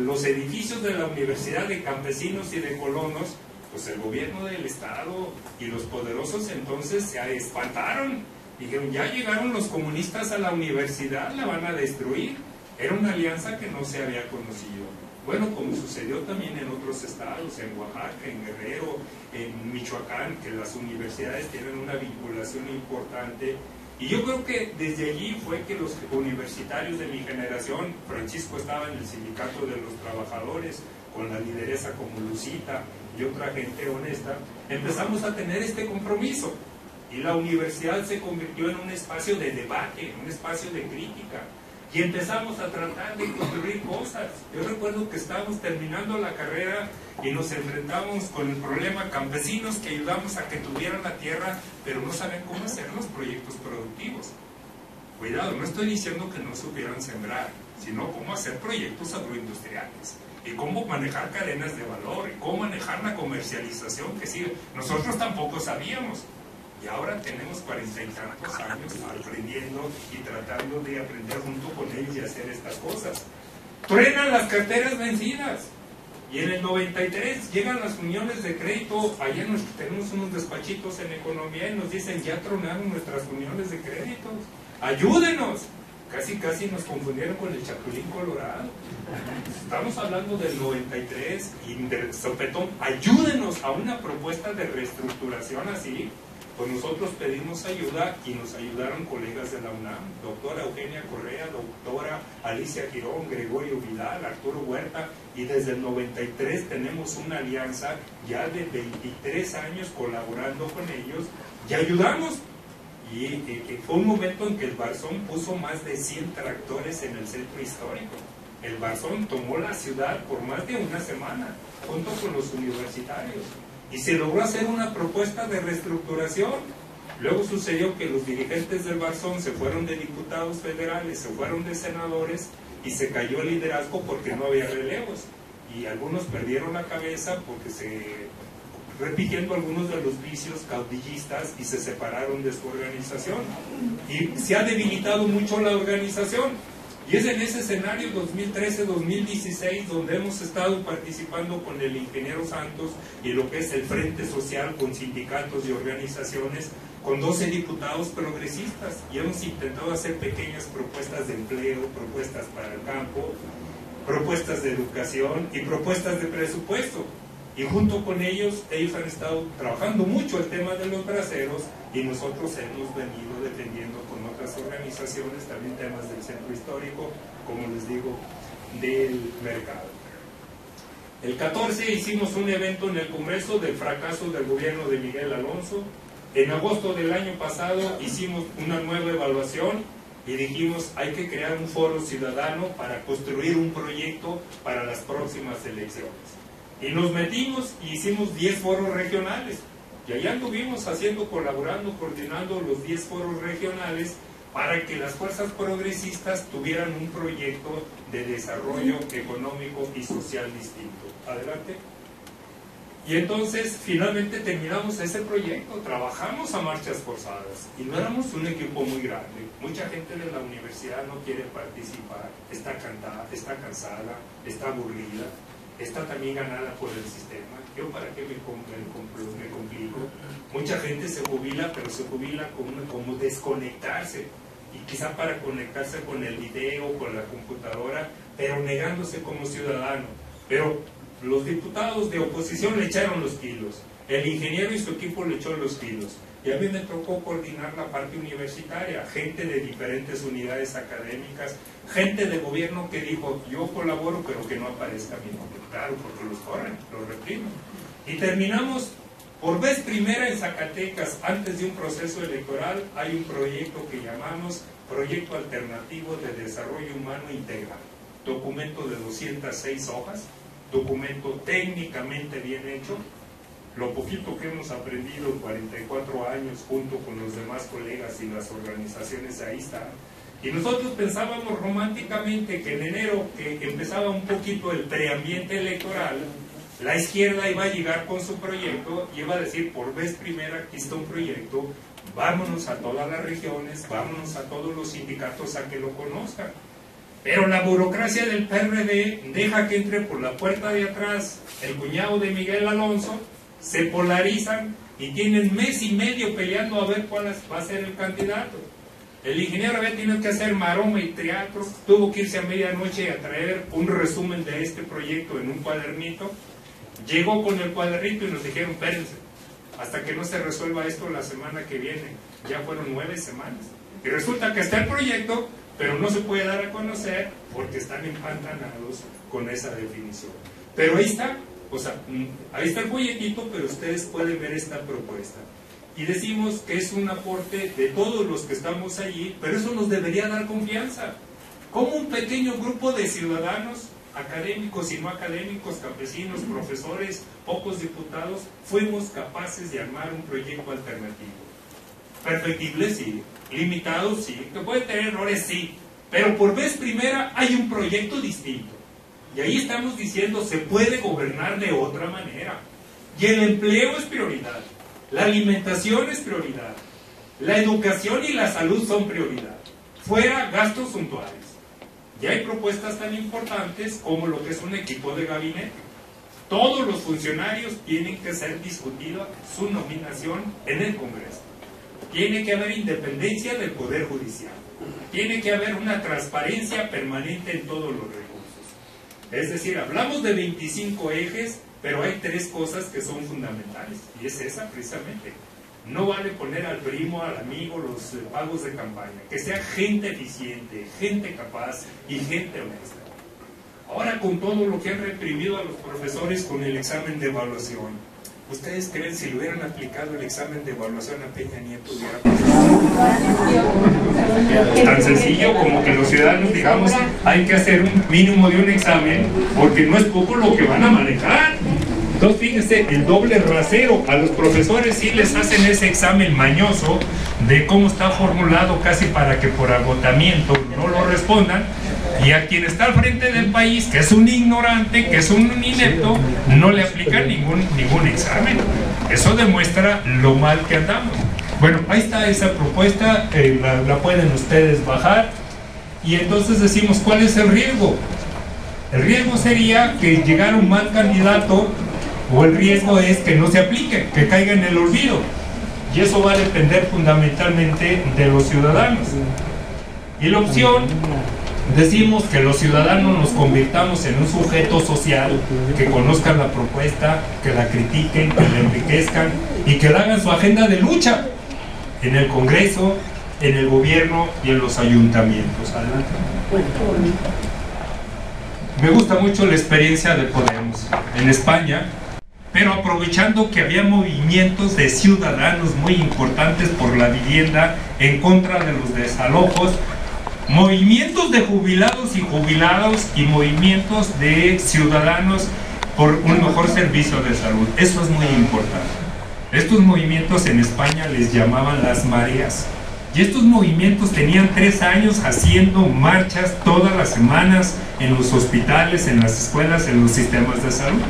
los edificios de la universidad de campesinos y de colonos, pues el gobierno del estado y los poderosos entonces se espantaron. Dijeron, ya llegaron los comunistas a la universidad, la van a destruir. Era una alianza que no se había conocido. Bueno, como sucedió también en otros estados, en Oaxaca, en Guerrero, en Michoacán, que las universidades tienen una vinculación importante. Y yo creo que desde allí fue que los universitarios de mi generación, Francisco estaba en el sindicato de los trabajadores, con la lideresa como Lucita y otra gente honesta, empezamos a tener este compromiso. Y la universidad se convirtió en un espacio de debate, un espacio de crítica. Y empezamos a tratar de construir cosas. Yo recuerdo que estábamos terminando la carrera y nos enfrentamos con el problema campesinos que ayudamos a que tuvieran la tierra, pero no saben cómo hacer los proyectos productivos. Cuidado, no estoy diciendo que no supieran sembrar, sino cómo hacer proyectos agroindustriales y cómo manejar cadenas de valor y cómo manejar la comercialización que sigue. Nosotros tampoco sabíamos. Y ahora tenemos 40 y tantos años aprendiendo y tratando de aprender junto con ellos y hacer estas cosas. Truenan las carteras vencidas. Y en el 93 llegan las uniones de crédito. Allá tenemos unos despachitos en economía y nos dicen, ya tronaron nuestras uniones de crédito. ¡Ayúdenos! Casi nos confundieron con el chapulín colorado. Estamos hablando del 93 y del sopetón. Ayúdenos a una propuesta de reestructuración así. Pues nosotros pedimos ayuda y nos ayudaron colegas de la UNAM, doctora Eugenia Correa, doctora Alicia Girón, Gregorio Vidal, Arturo Huerta, y desde el 93 tenemos una alianza ya de 23 años colaborando con ellos y ayudamos. Y fue un momento en que el Barzón puso más de 100 tractores en el centro histórico. El Barzón tomó la ciudad por más de una semana, junto con los universitarios. Y se logró hacer una propuesta de reestructuración. Luego sucedió que los dirigentes del Barzón se fueron de diputados federales, se fueron de senadores y se cayó el liderazgo porque no había relevos. Y algunos perdieron la cabeza porque repitiendo algunos de los vicios caudillistas y se separaron de su organización. Y se ha debilitado mucho la organización. Y es en ese escenario 2013-2016 donde hemos estado participando con el ingeniero Santos y lo que es el Frente Social con sindicatos y organizaciones, con 12 diputados progresistas, y hemos intentado hacer pequeñas propuestas de empleo, propuestas para el campo, propuestas de educación y propuestas de presupuesto. Y junto con ellos han estado trabajando mucho el tema de los braceros y nosotros hemos venido defendiendo con otras organizaciones también temas del centro histórico, como les digo, del mercado. El 14 hicimos un evento en el Congreso del fracaso del gobierno de Miguel Alonso. En agosto del año pasado hicimos una nueva evaluación y dijimos hay que crear un foro ciudadano para construir un proyecto para las próximas elecciones. Y nos metimos y hicimos 10 foros regionales. Y allá anduvimos colaborando, coordinando los 10 foros regionales para que las fuerzas progresistas tuvieran un proyecto de desarrollo económico y social distinto. Adelante. Y entonces finalmente terminamos ese proyecto, trabajamos a marchas forzadas y no éramos un equipo muy grande. Mucha gente de la universidad no quiere participar, está cansada, está aburrida. Está también ganada por el sistema. ¿Yo para qué me complico? Mucha gente se jubila, pero se jubila como desconectarse. Y quizá para conectarse con el video, con la computadora, pero negándose como ciudadano. Pero los diputados de oposición le echaron los kilos, el ingeniero y su equipo le echó los kilos, y a mí me tocó coordinar la parte universitaria, gente de diferentes unidades académicas, gente de gobierno que dijo, yo colaboro, pero que no aparezca mi nombre. Claro, porque los corren, los reprimen. Y terminamos, por vez primera en Zacatecas, antes de un proceso electoral, hay un proyecto que llamamos Proyecto Alternativo de Desarrollo Humano Integral. Documento de 206 hojas, documento técnicamente bien hecho. Lo poquito que hemos aprendido en 44 años junto con los demás colegas y las organizaciones, ahí está. Y nosotros pensábamos románticamente que en enero, que empezaba un poquito el preambiente electoral, la izquierda iba a llegar con su proyecto y iba a decir, por vez primera, aquí está un proyecto, vámonos a todas las regiones, vámonos a todos los sindicatos a que lo conozcan. Pero la burocracia del PRD deja que entre por la puerta de atrás el cuñado de Miguel Alonso, se polarizan y tienen mes y medio peleando a ver cuál va a ser el candidato. El ingeniero había tenido que hacer maroma y teatro, tuvo que irse a medianoche a traer un resumen de este proyecto en un cuadernito. Llegó con el cuadernito y nos dijeron, espérense, hasta que no se resuelva esto la semana que viene. Ya fueron 9 semanas. Y resulta que está el proyecto, pero no se puede dar a conocer porque están empantanados con esa definición. Pero ahí está. O sea, ahí está el folletito, pero ustedes pueden ver esta propuesta. Y decimos que es un aporte de todos los que estamos allí, pero eso nos debería dar confianza. Como un pequeño grupo de ciudadanos, académicos y no académicos, campesinos, profesores, pocos diputados, fuimos capaces de armar un proyecto alternativo. Perfectible, sí. Limitado, sí. Que puede tener errores, sí. Pero por vez primera hay un proyecto distinto. Y ahí estamos diciendo, se puede gobernar de otra manera. Y el empleo es prioridad. La alimentación es prioridad. La educación y la salud son prioridad. Fuera gastos suntuarios. Y hay propuestas tan importantes como lo que es un equipo de gabinete. Todos los funcionarios tienen que ser discutida su nominación en el Congreso. Tiene que haber independencia del Poder Judicial. Tiene que haber una transparencia permanente en todos los recursos. Es decir, hablamos de 25 ejes, pero hay 3 cosas que son fundamentales, y es esa precisamente. No vale poner al primo, al amigo, los pagos de campaña. Que sea gente eficiente, gente capaz y gente honesta. Ahora, con todo lo que han reprimido a los profesores con el examen de evaluación, ¿ustedes creen si le hubieran aplicado el examen de evaluación a Peña Nieto hubiera pasado? Tan sencillo como que los ciudadanos digamos, hay que hacer un mínimo de un examen, porque no es poco lo que van a manejar. Entonces fíjense, el doble rasero. A los profesores sí les hacen ese examen mañoso de cómo está formulado, casi para que por agotamiento no lo respondan. Y a quien está al frente del país, que es un ignorante, que es un inepto, no le aplican ningún examen. Eso demuestra lo mal que andamos. Bueno, ahí está esa propuesta, la pueden ustedes bajar. Y entonces decimos, ¿cuál es el riesgo? El riesgo sería que llegara un mal candidato, o el riesgo es que no se aplique, que caiga en el olvido. Y eso va a depender fundamentalmente de los ciudadanos. Y la opción, decimos que los ciudadanos nos convirtamos en un sujeto social, que conozcan la propuesta, que la critiquen, que la enriquezcan y que la hagan su agenda de lucha en el Congreso, en el gobierno y en los ayuntamientos. Adelante. Me gusta mucho la experiencia de Podemos en España, pero aprovechando que había movimientos de ciudadanos muy importantes por la vivienda, en contra de los desalojos, movimientos de jubilados y jubiladas y movimientos de ciudadanos por un mejor servicio de salud. Eso es muy importante. Estos movimientos en España les llamaban las mareas. Y estos movimientos tenían 3 años haciendo marchas todas las semanas en los hospitales, en las escuelas, en los sistemas de salud.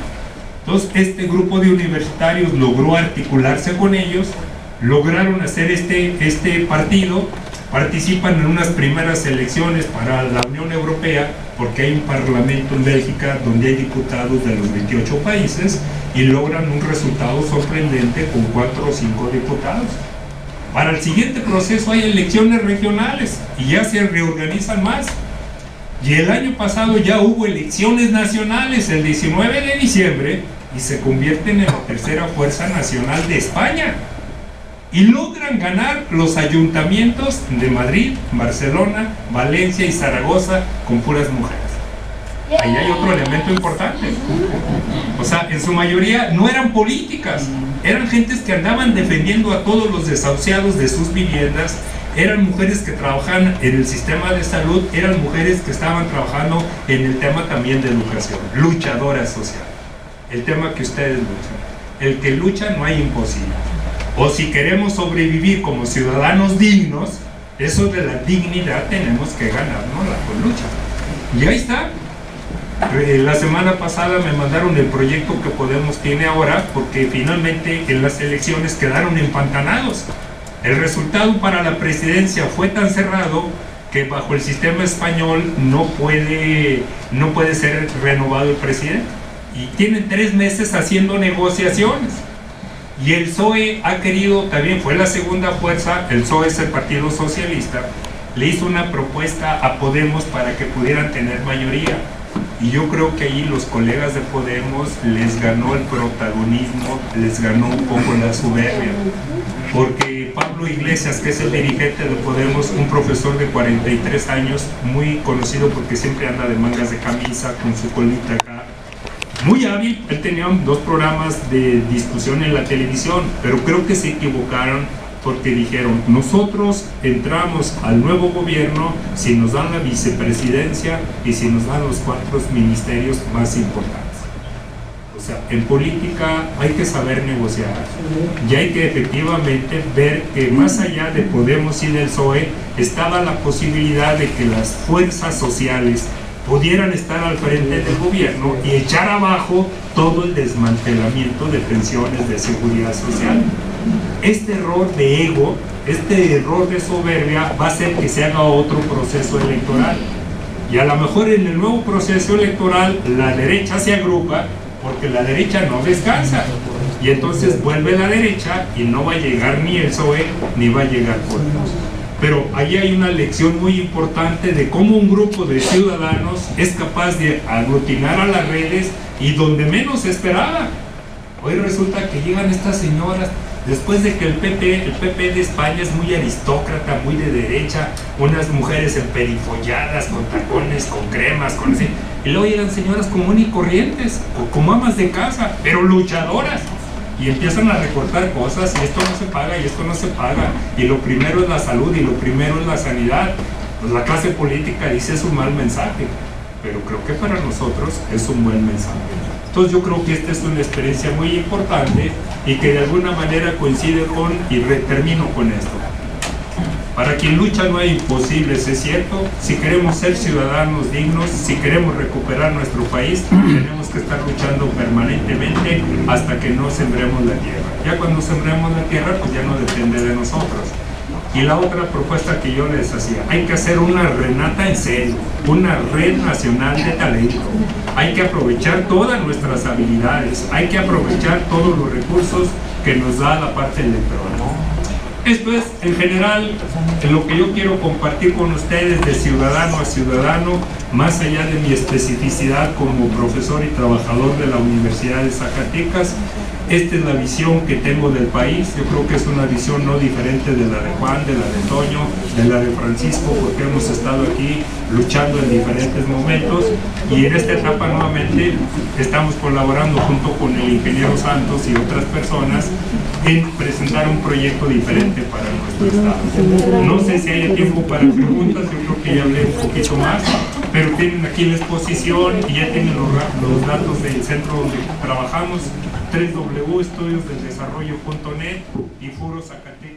Entonces este grupo de universitarios logró articularse con ellos, lograron hacer este partido, participan en unas primeras elecciones para la Unión Europea, porque hay un parlamento en Bélgica donde hay diputados de los 28 países y logran un resultado sorprendente con 4 o 5 diputados. Para el siguiente proceso hay elecciones regionales y ya se reorganizan más. Y el año pasado ya hubo elecciones nacionales el 19 de diciembre y se convierten en la tercera fuerza nacional de España. Y logran ganar los ayuntamientos de Madrid, Barcelona, Valencia y Zaragoza con puras mujeres. Ahí hay otro elemento importante. O sea, en su mayoría no eran políticas, eran gentes que andaban defendiendo a todos los desahuciados de sus viviendas, eran mujeres que trabajaban en el sistema de salud, eran mujeres que estaban trabajando en el tema también de educación, luchadoras sociales. El tema que ustedes luchan. El que lucha no hay imposible. O si queremos sobrevivir como ciudadanos dignos, eso de la dignidad tenemos que ganárnosla con lucha. Y ahí está. La semana pasada me mandaron el proyecto que Podemos tiene ahora, porque finalmente en las elecciones quedaron empantanados. El resultado para la presidencia fue tan cerrado que bajo el sistema español no puede ser renovado el presidente. Y tienen 3 meses haciendo negociaciones. Y el PSOE ha querido, también fue la segunda fuerza, el PSOE es el Partido Socialista, le hizo una propuesta a Podemos para que pudieran tener mayoría. Y yo creo que ahí los colegas de Podemos les ganó el protagonismo, les ganó un poco la soberbia. Porque Pablo Iglesias, que es el dirigente de Podemos, un profesor de 43 años, muy conocido porque siempre anda de mangas de camisa, con su colita acá, muy hábil, él tenía 2 programas de discusión en la televisión, pero creo que se equivocaron porque dijeron, nosotros entramos al nuevo gobierno si nos dan la vicepresidencia y si nos dan los 4 ministerios más importantes. O sea, en política hay que saber negociar y hay que efectivamente ver que más allá de Podemos y del PSOE estaba la posibilidad de que las fuerzas sociales pudieran estar al frente del gobierno y echar abajo todo el desmantelamiento de pensiones de seguridad social. Este error de ego, este error de soberbia va a hacer que se haga otro proceso electoral. Y a lo mejor en el nuevo proceso electoral la derecha se agrupa porque la derecha no descansa. Y entonces vuelve la derecha y no va a llegar ni el PSOE ni va a llegar Podemos. Pero ahí hay una lección muy importante de cómo un grupo de ciudadanos es capaz de aglutinar a las redes y donde menos se esperaba. Hoy resulta que llegan estas señoras, después de que el PP de España es muy aristócrata, muy de derecha, unas mujeres emperifolladas, con tacones, con cremas, con así, y luego llegan señoras común y corrientes, o como amas de casa, pero luchadoras. Y empiezan a recortar cosas, y esto no se paga, y esto no se paga, y lo primero es la salud, y lo primero es la sanidad. Pues la clase política dice es un mal mensaje, pero creo que para nosotros es un buen mensaje. Entonces yo creo que esta es una experiencia muy importante, y que de alguna manera coincide con, y termino con esto. Para quien lucha no hay imposibles, es cierto. Si queremos ser ciudadanos dignos, si queremos recuperar nuestro país, tenemos que estar luchando permanentemente hasta que no sembremos la tierra. Ya cuando sembremos la tierra, pues ya no depende de nosotros. Y la otra propuesta que yo les hacía, hay que hacer una renata en serio, una red nacional de talento. Hay que aprovechar todas nuestras habilidades, hay que aprovechar todos los recursos que nos da la parte electoral. Esto es, en general, lo que yo quiero compartir con ustedes de ciudadano a ciudadano, más allá de mi especificidad como profesor y trabajador de la Universidad de Zacatecas. Esta es la visión que tengo del país. Yo creo que es una visión no diferente de la de Juan, de la de Toño, de la de Francisco, porque hemos estado aquí luchando en diferentes momentos, y en esta etapa nuevamente estamos colaborando junto con el ingeniero Santos y otras personas en presentar un proyecto diferente para nuestro estado. No sé si hay tiempo para preguntas, yo creo que ya hablé un poquito más, pero tienen aquí la exposición y ya tienen los datos del centro donde trabajamos, www.estudiosdeldesarrollo.net y Furo Zacatecas.